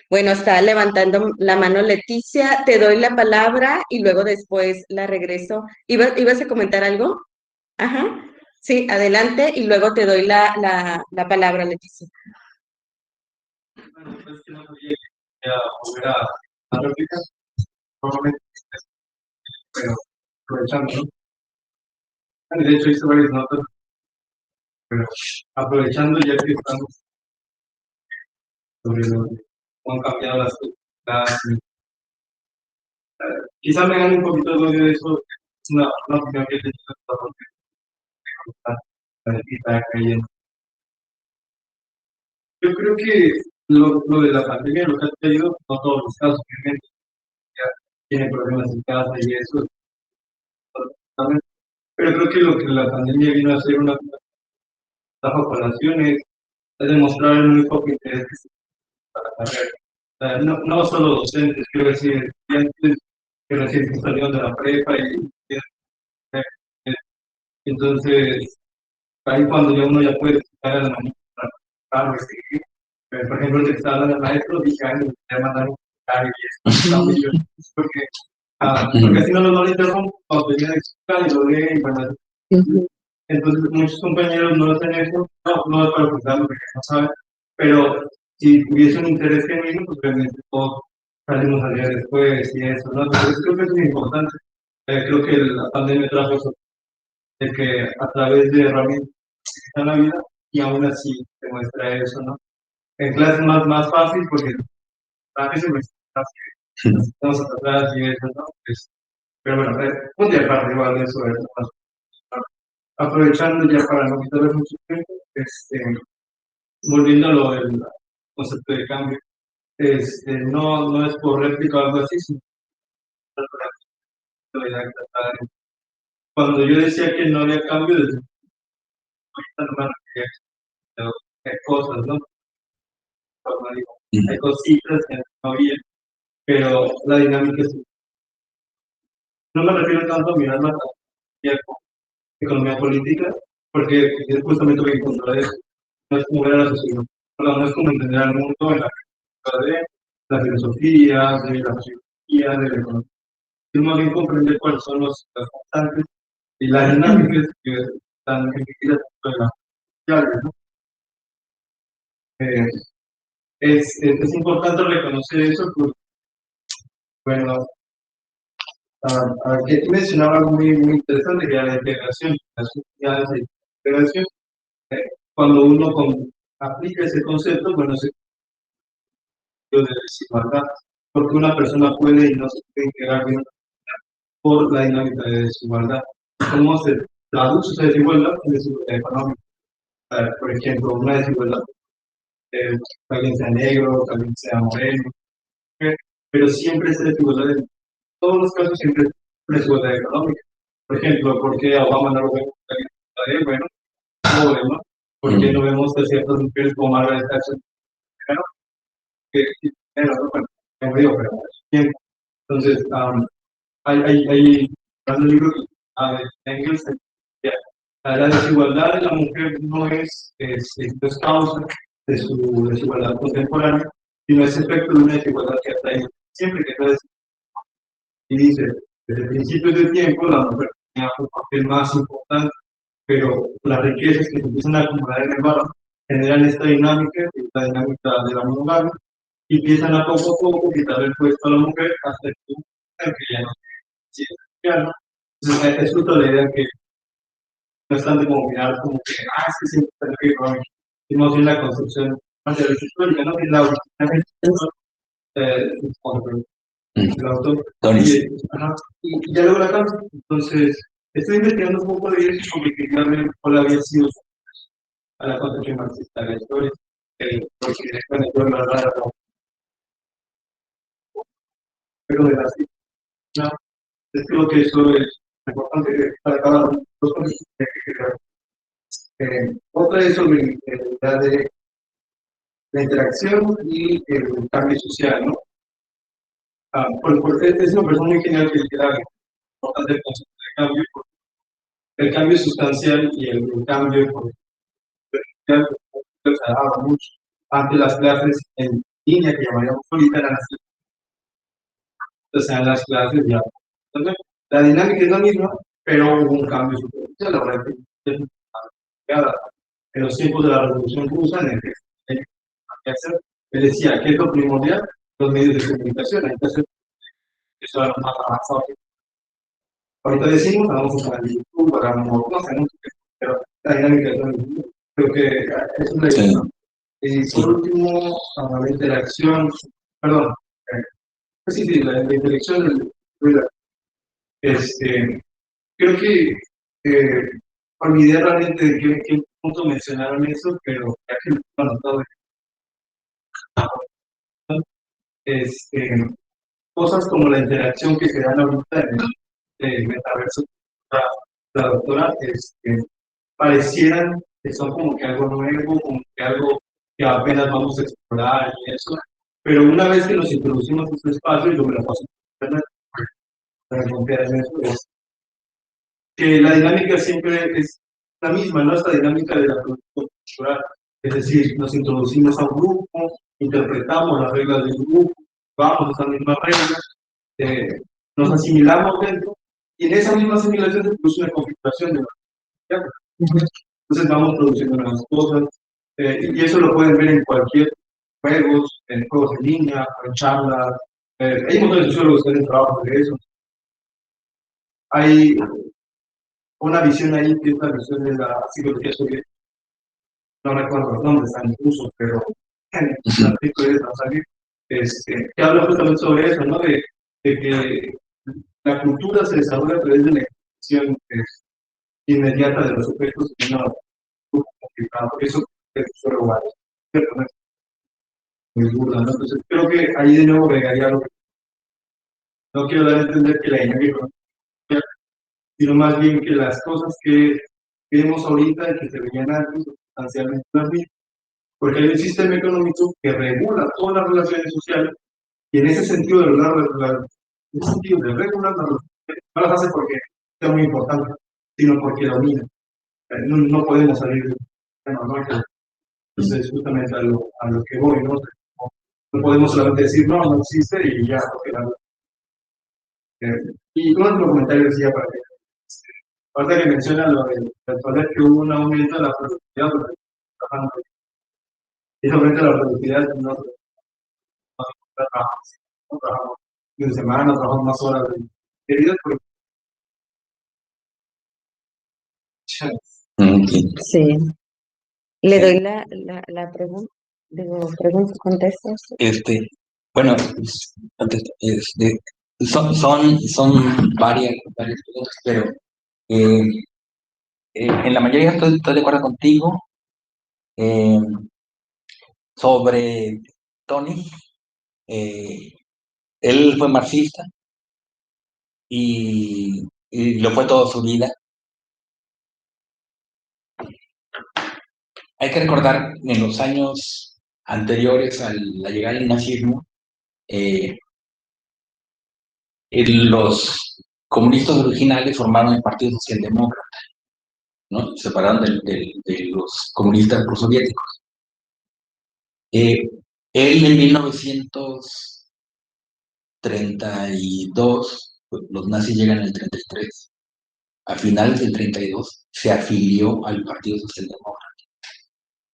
Bueno, está levantando la mano Leticia, te doy la palabra y luego después la regreso. ¿Ibas a comentar algo? Ajá, sí, adelante y luego te doy la palabra, Leticia. Bueno, pues que no podía volver a réplica, probablemente, pero aprovechando, ¿no? De hecho, hice varias notas, pero aprovechando ya que estamos sobre lo que han cambiado las cosas, quizá me gane un poquito el odio de eso, es una opinión que he tenido porque está cayendo. Yo creo que lo de la pandemia, lo que ha traído, no todos los casos, obviamente, ya tienen problemas en casa y eso, ¿saben? Pero creo que lo que la pandemia vino a hacer una colación es demostrar el muy poco interés para la carrera. O sea, no solo docentes, quiero decir, estudiantes que recién salieron de la prepa entonces, ahí cuando ya uno ya puede estar a la mañana para escribir. Por ejemplo, el que estaba hablando del maestro, dije, ay, me voy a mandar un comentario y eso, está muy bien, porque así no le interrumpo cuando venía a explicar y lo lee y bueno. Entonces, muchos compañeros no hacen eso, no es para ocultarlo porque no saben, pero si hubiese un interés genuino, pues realmente todos salimos al día después y eso, ¿no? Entonces, creo que eso es importante. Creo que la pandemia trajo eso, de que a través de herramientas está la vida y aún así te muestra eso, ¿no? En clase es más fácil porque a veces me estamos atrás y eso, ¿no? Pero bueno, un día aparte igual de eso, aprovechando ya para no quitarles mucho tiempo, volviendo a lo del concepto de cambio, no es por réplica o algo así, sino cuando yo decía que no había cambio, desde ahorita no me refería a cosas, ¿no? Hay cositas que no había, pero la dinámica es... No me refiero tanto a mirar la economía política, porque es justamente lo que encontré, no es como ver a la sociedad, no es como entender al mundo en la perspectiva de la filosofía, de la sociología, de la economía, sino más bien comprender cuáles son las constantes y las dinámicas que están emitidas en las sociales, ¿no? Es importante reconocer eso, porque, bueno, aquí mencionaba algo muy interesante, que era la integración, las unidades de integración. Cuando uno aplica ese concepto, bueno, se de desigualdad, porque una persona puede y no se puede integrar bien por la dinámica de desigualdad. ¿Cómo se traduce esa desigualdad en desigualdad económica? Por ejemplo, una desigualdad, que alguien sea negro, que alguien sea moreno, pero siempre esa desigualdad, en todos los casos, siempre es una desigualdad económica. Por ejemplo, ¿por qué a Obama no lo vemos bueno, pobre, ¿no? ¿Por qué no vemos a ciertas mujeres como Margaret Thatcher? Que bueno, pero bien. Entonces, hay un libro de Engels, la desigualdad de la mujer no es causa de su desigualdad contemporánea, sino es efecto de una desigualdad que ha traído siempre que está. Y dice, Desde principios del tiempo, la mujer tenía un papel más importante, pero las riquezas que se empiezan a acumular en el varón generan esta dinámica, que es la dinámica de la monogamia, y empiezan a poco quitarle el puesto a la mujer hasta que ya no tiene. Entonces, es justo la idea que no es tanto como mirar como que, es que siempre está el económico, sino bien la construcción materialista histórica, ¿no? Es la original el autor. Y ya luego la causa. Entonces, estoy investigando un poco de eso porque quería ver cuál había sido a la concepción marxista de la historia. Porque directamente yo la verdad pero de la no, es que lo que eso es importante para cada uno de los conceptos que otra es sobre la de la interacción y el cambio social, ¿no? Es una persona muy genial que era importante el concepto de cambio, el cambio sustancial y el cambio se daba mucho. Antes las clases en línea que llamaríamos ahorita eran las clases ya. Entonces, la dinámica es la misma, pero hubo un cambio sustancial. La verdad que en los tiempos de la Revolución Rusa, en el que él decía que es lo primordial, los medios de comunicación, hay que hacer eso era lo más avanzado. Ahorita decimos, vamos a usar el YouTube, no sé, pero la dinámica es la misma. Creo que es una idea. Y por último, la interacción, perdón, la interacción del creo que olvidé realmente de qué punto mencionaron eso, pero ya que lo he anotado, cosas como la interacción que se dan ahorita en el metaverso, la doctora, parecieran que son como que algo nuevo, como que algo que apenas vamos a explorar y eso, pero una vez que nos introducimos en este espacio, yo me la paso para romper en eso, es que la dinámica siempre es la misma, ¿no? Esta dinámica de la producción cultural, es decir, nos introducimos a un grupo, interpretamos las reglas del grupo, vamos a esas mismas reglas, nos asimilamos dentro, y en esa misma asimilación se produce una configuración de la entonces vamos produciendo nuevas cosas, y eso lo pueden ver en cualquier juegos, en juegos en línea, en charlas, hay un montón de sociólogos que hacen trabajo de eso. Hay una visión ahí que es la visión de la psicología soviética, no recuerdo los nombres, están incluso, pero en el artículo de Tanzania, que habla justamente sobre eso, ¿no? De que la cultura se desarrolla a través de la expresión inmediata de los objetos y no complicado. Eso es solo vale, ¿cierto? Muy burda, ¿no? Entonces creo que ahí de nuevo agregaría algo. No quiero dar a entender que la dinámica, sino más bien que las cosas que vemos ahorita y que se veían antes sustancialmente las mismas, porque hay un sistema económico que regula todas las relaciones sociales y en ese sentido de regular las relaciones, no las hace porque sea muy importante, sino porque domina. No podemos salir de tema, ¿no? Entonces, justamente a lo que voy, ¿no? No podemos solamente decir, no existe y ya, porque y un otro comentario decía para que ahorita que menciona lo del poder que hubo un aumento de la productividad, y ese aumento de la productividad no trabajamos de semana, trabajamos más horas de vida. Sí. Le doy la pregunta. Digo, contestas. Bueno, son varias preguntas, pero en la mayoría estoy de acuerdo contigo. Sobre Tony, él fue marxista y lo fue toda su vida. Hay que recordar que en los años anteriores a la llegada del nazismo, los comunistas originales formaron el Partido Socialdemócrata, ¿no? Se separaron de los comunistas prosoviéticos. Él en 1932 Los nazis llegan en el 33. A finales del 32 se afilió al Partido Socialdemócrata,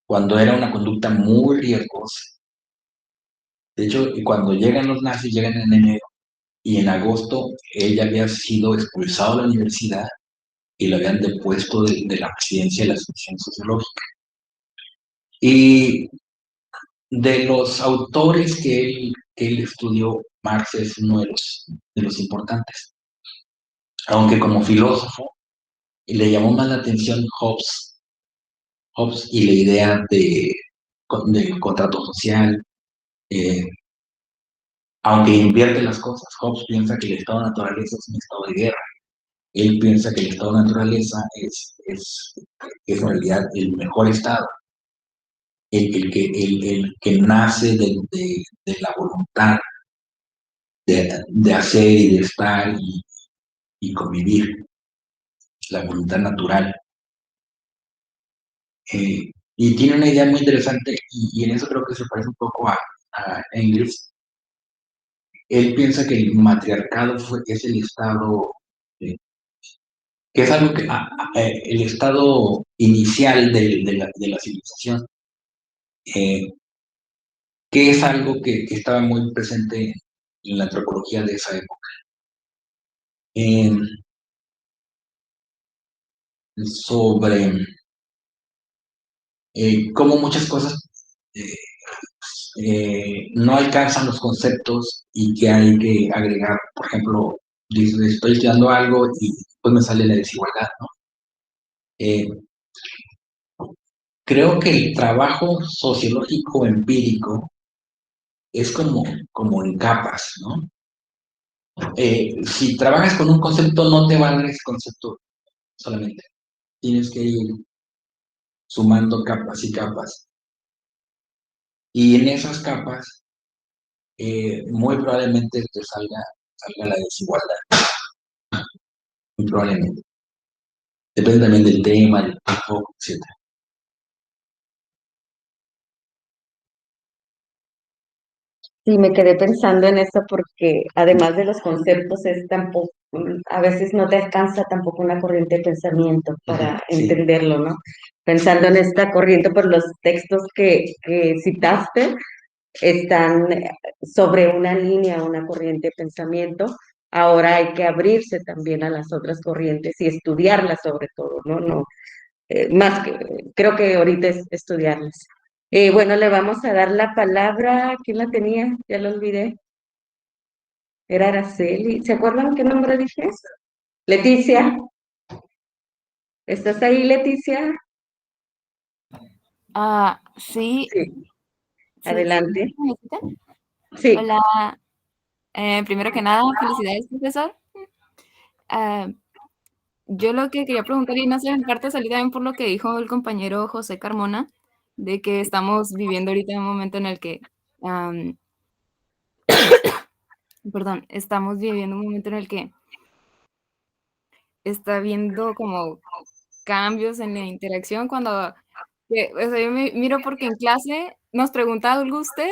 cuando era una conducta muy riesgosa. De hecho, cuando llegan los nazis, llegan en enero, y en agosto él ya había sido expulsado de la universidad y lo habían depuesto de la presidencia de la Asociación Sociológica. Y de los autores que él estudió, Marx es uno de los importantes. Aunque como filósofo le llamó más la atención Hobbes y la idea del contrato social, aunque invierte las cosas. Hobbes piensa que el estado de naturaleza es un estado de guerra. Él piensa que el estado de naturaleza es en realidad el mejor estado, el que nace de la voluntad de hacer y de estar y convivir, la voluntad natural. Y tiene una idea muy interesante, y en eso creo que se parece un poco a Engels. Él piensa que el matriarcado es el estado, que es algo que el estado inicial de la civilización, que es algo que estaba muy presente en la antropología de esa época. Sobre cómo muchas cosas no alcanzan los conceptos y que hay que agregar. Por ejemplo, dices, estoy estudiando algo y después me sale la desigualdad, ¿no? Creo que el trabajo sociológico empírico es como en capas, ¿no? Si trabajas con un concepto, no te va a dar ese concepto solamente. Tienes que ir sumando capas y capas. Y en esas capas, muy probablemente te salga la desigualdad. Muy probablemente. Depende también del tema, del enfoque, etc. Sí, me quedé pensando en eso porque además de los conceptos a veces no te alcanza tampoco una corriente de pensamiento para Sí. entenderlo, ¿no? Pensando en esta corriente, por los textos que citaste están sobre una línea, una corriente de pensamiento. Ahora hay que abrirse también a las otras corrientes y estudiarlas sobre todo, ¿no? No, más que, creo que ahorita es estudiarlas. Bueno, le vamos a dar la palabra. ¿Quién la tenía? Ya lo olvidé. Era Araceli. ¿Se acuerdan qué nombre dije? Leticia. ¿Estás ahí, Leticia? Sí, Sí, sí, adelante. ¿me escuchan? Sí. Hola, primero que nada, felicidades, profesor. Ah, yo lo que quería preguntar, y no sé, en parte salí también por lo que dijo el compañero José Carmona, de que estamos viviendo ahorita en un momento en el que, perdón, estamos viviendo un momento en el que está habiendo como cambios en la interacción cuando, o sea, yo me miro porque en clase nos pregunta algo usted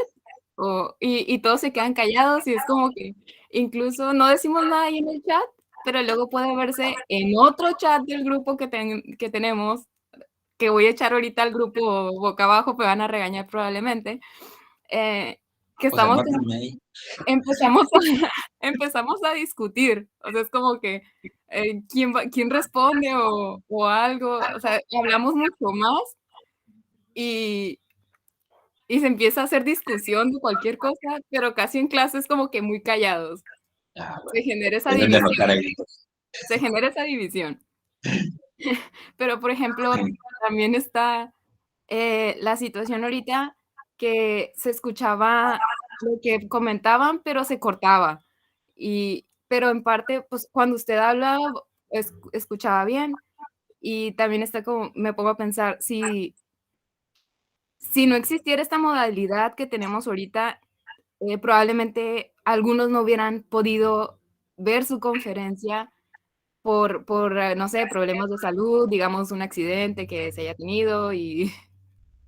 y todos se quedan callados y es como que incluso no decimos nada ahí en el chat, pero luego puede verse en otro chat del grupo que tenemos, que voy a echar ahorita al grupo boca abajo, me van a regañar probablemente, que Pues estamos anótenme ahí. empezamos a, empezamos a discutir, o sea, es como que quién responde o algo, o sea, hablamos mucho más y se empieza a hacer discusión de cualquier cosa, pero casi en clase es como que muy callados. Ah, Se bueno, genera esa deben de división, anotar ahí. se genera esa división. Pero, por ejemplo, también está la situación ahorita que se escuchaba lo que comentaban, pero se cortaba. Pero en parte, pues cuando usted habla, escuchaba bien. Y también está como, me pongo a pensar, si no existiera esta modalidad que tenemos ahorita, probablemente algunos no hubieran podido ver su conferencia no sé, problemas de salud, digamos un accidente que se haya tenido y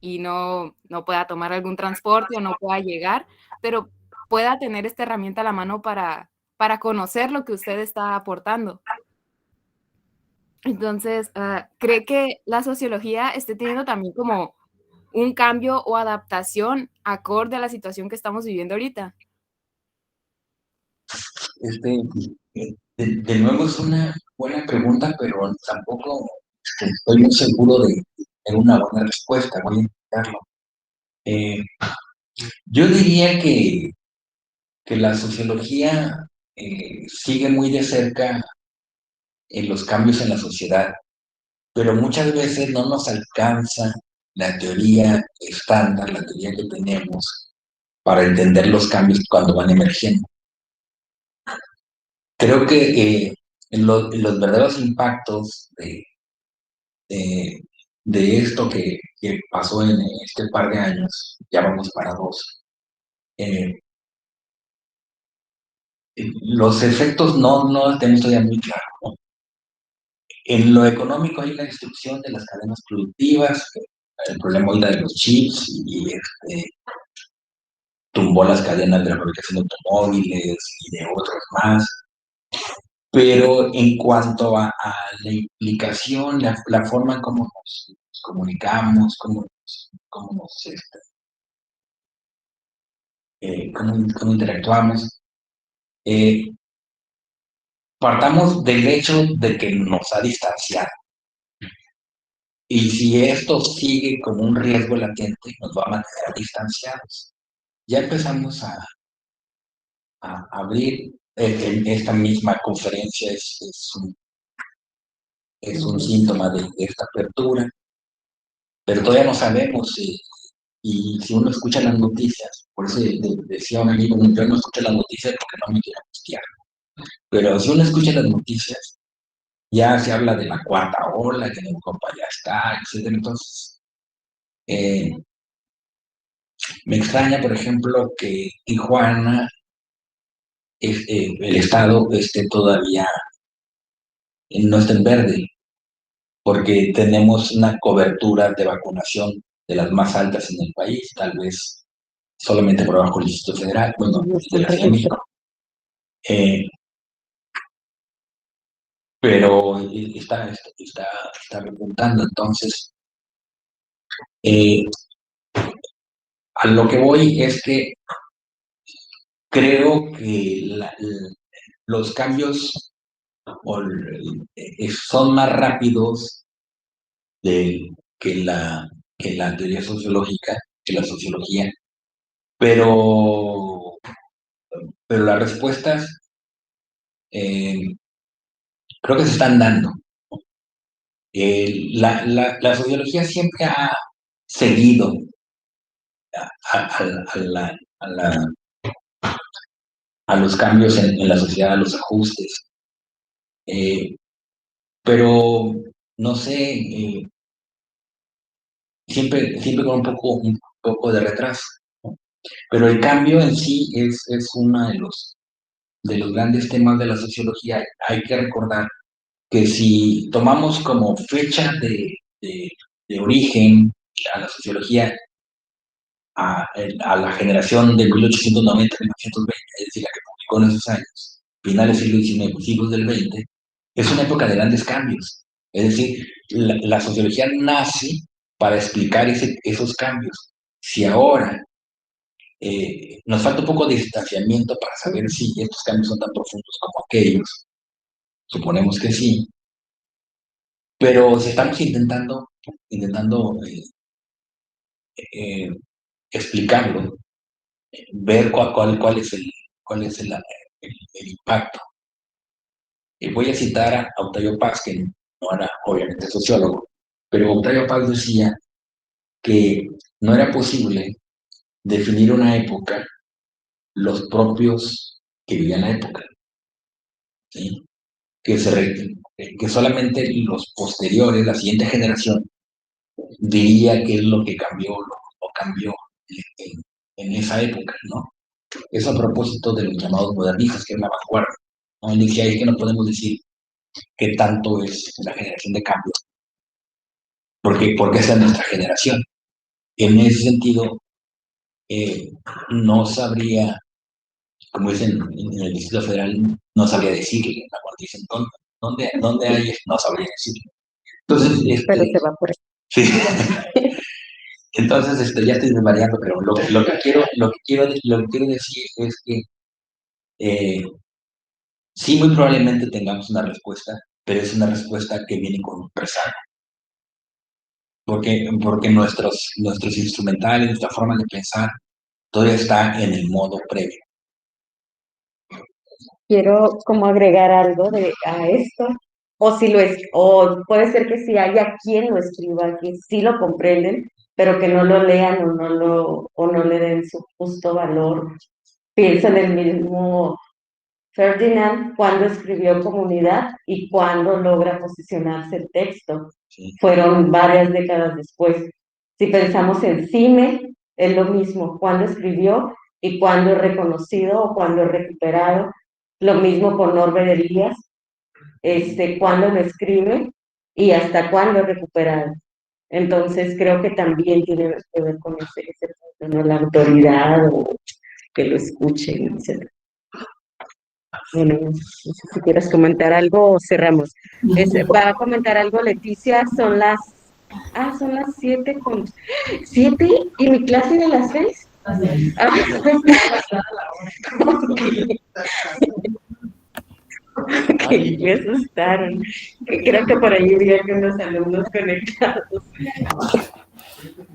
no pueda tomar algún transporte o no pueda llegar, pero pueda tener esta herramienta a la mano para para conocer lo que usted está aportando. Entonces, ¿cree que la sociología esté teniendo también como un cambio o adaptación acorde a la situación que estamos viviendo ahorita? De nuevo es una buena pregunta, pero tampoco estoy muy seguro de tener una buena respuesta. Voy a intentarlo. Yo diría que la sociología sigue muy de cerca en los cambios en la sociedad, pero muchas veces no nos alcanza la teoría estándar, la teoría que tenemos, para entender los cambios cuando van emergiendo. Creo que los verdaderos impactos de esto que pasó en este par de años, ya vamos para 2, los efectos no los tenemos todavía muy claros, ¿no? En lo económico hay una destrucción de las cadenas productivas, el problema ahorita de los chips y tumbó las cadenas de la fabricación de automóviles y de otros más. Pero en cuanto a la implicación, la forma en cómo nos comunicamos, cómo interactuamos, partamos del hecho de que nos ha distanciado. Y si esto sigue como un riesgo latente, nos va a mantener distanciados. Ya empezamos a abrir esta misma conferencia, es un síntoma de esta apertura, pero todavía no sabemos. Y si uno escucha las noticias, por eso decía un amigo, yo no escucho las noticias porque no me quiero angustiar, pero si uno escucha las noticias, ya se habla de la cuarta ola, que en Europa ya está, etc. Entonces, me extraña, por ejemplo, que Tijuana, el estado, esté todavía, no esté en verde, porque tenemos una cobertura de vacunación de las más altas en el país, tal vez solamente por abajo del Distrito Federal, bueno, de la Ciudad de México. Pero está repuntando. Entonces, a lo que voy es que creo que los cambios son más rápidos que la teoría sociológica, que la sociología, pero las respuestas creo que se están dando. La sociología siempre ha seguido a los cambios en la sociedad, a los ajustes, pero no sé, siempre con un poco de retraso, ¿no? Pero el cambio en sí es uno de los grandes temas de la sociología. Hay que recordar que si tomamos como fecha de origen a la sociología a la generación de 1890-1920, es decir, la que publicó en esos años, finales del siglo XIX, principios del XX, es una época de grandes cambios. Es decir, la sociología nace para explicar esos cambios. Si ahora nos falta un poco de distanciamiento para saber si estos cambios son tan profundos como aquellos, suponemos que sí, pero si estamos intentando explicarlo, ver cuál es el impacto. Voy a citar a Octavio Paz, que no era obviamente sociólogo, pero Octavio Paz decía que no era posible definir una época los propios que vivían la época, ¿sí? Que solamente los posteriores, la siguiente generación, diría qué es lo que cambió o cambió en esa época, ¿no? Eso a propósito de los llamados modernistas, que es la vanguardia, ¿no? Él decía ahí que no podemos decir qué tanto es la generación de cambio, porque esa es nuestra generación. En ese sentido, no sabría como dicen en el Distrito Federal, no sabría decirle. Cuando dicen, ¿dónde hay? No sabría decirle. Entonces, Pero se va por ahí. sí. Entonces, ya estoy variando, pero lo que quiero decir es que sí, muy probablemente tengamos una respuesta, pero es una respuesta que viene con un rezago. Porque nuestros instrumentales, nuestra forma de pensar, todavía está en el modo previo. Quiero como agregar algo a esto, o si o puede ser que sí haya quien lo escriba, que sí lo comprenden, pero que no lo lean o no le den su justo valor. Pienso en el mismo Ferdinand cuando escribió Comunidad y cuando logra posicionarse el texto. ¿Sí? Fueron varias décadas después. Si pensamos en Cime, es lo mismo, cuando escribió y cuando es reconocido o cuando es recuperado. Lo mismo con Norbert Elias, cuando lo escribe y hasta cuándo es recuperado. Entonces creo que también tiene que ver con ese punto, ¿no? La autoridad o que lo escuchen, etc. Bueno, no sé si quieres comentar algo o cerramos. Va a comentar algo Leticia, son las 7 y mi clase de las 6. Que me asustaron. Creo que por ahí vi algunos alumnos conectados.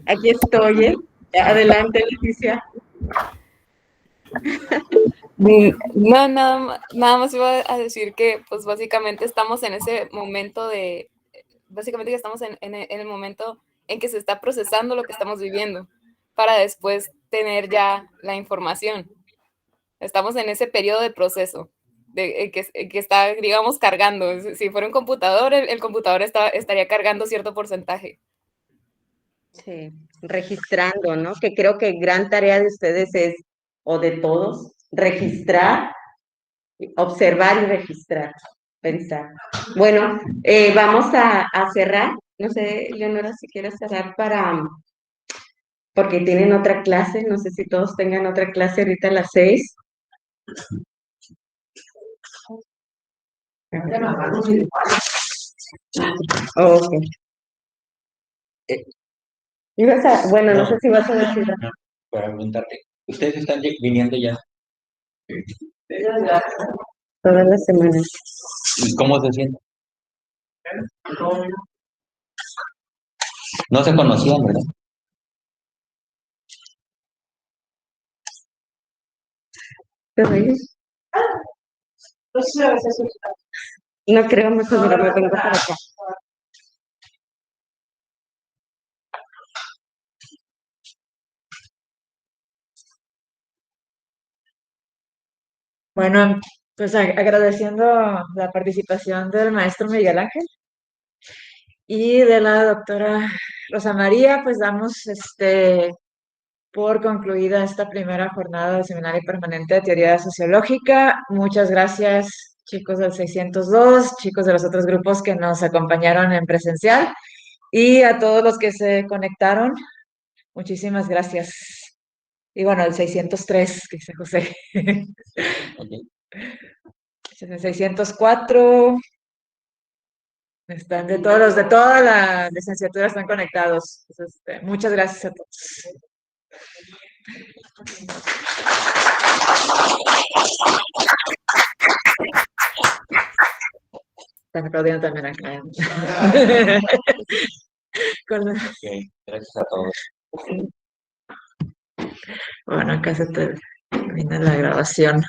Aquí estoy, ¿eh? Adelante, Leticia. No, nada más iba a decir que pues básicamente estamos en ese momento básicamente que estamos en el momento en que se está procesando lo que estamos viviendo para después tener ya la información. Estamos en ese periodo de proceso que está, digamos, cargando. Si fuera un computador, el computador estaría cargando cierto porcentaje. Sí, registrando, ¿no? Que creo que gran tarea de ustedes es, o de todos, registrar, observar y registrar, pensar. Bueno, vamos a cerrar. No sé, Leonora, si quieres cerrar porque tienen otra clase, no sé si todos tengan otra clase ahorita a las 6. Ok. Bueno, no sé si vas a decir. Para preguntarte, ¿ustedes están viniendo ya? Todas las semanas. ¿Y cómo se sienten? No se conocían, ¿verdad? No creo, mejor me vengo para acá. Bueno, pues agradeciendo la participación del maestro Miguel Ángel y de la doctora Rosa María, pues damos por concluida esta primera jornada del Seminario Permanente de Teoría Sociológica. Muchas gracias, chicos del 602, chicos de los otros grupos que nos acompañaron en presencial y a todos los que se conectaron. Muchísimas gracias. Y bueno, el 603, dice José. Okay. El 604. Están de toda la licenciatura están conectados. Entonces, muchas gracias a todos. Están aplaudiendo también acá. Okay. Gracias a todos. Bueno, acá se termina la grabación.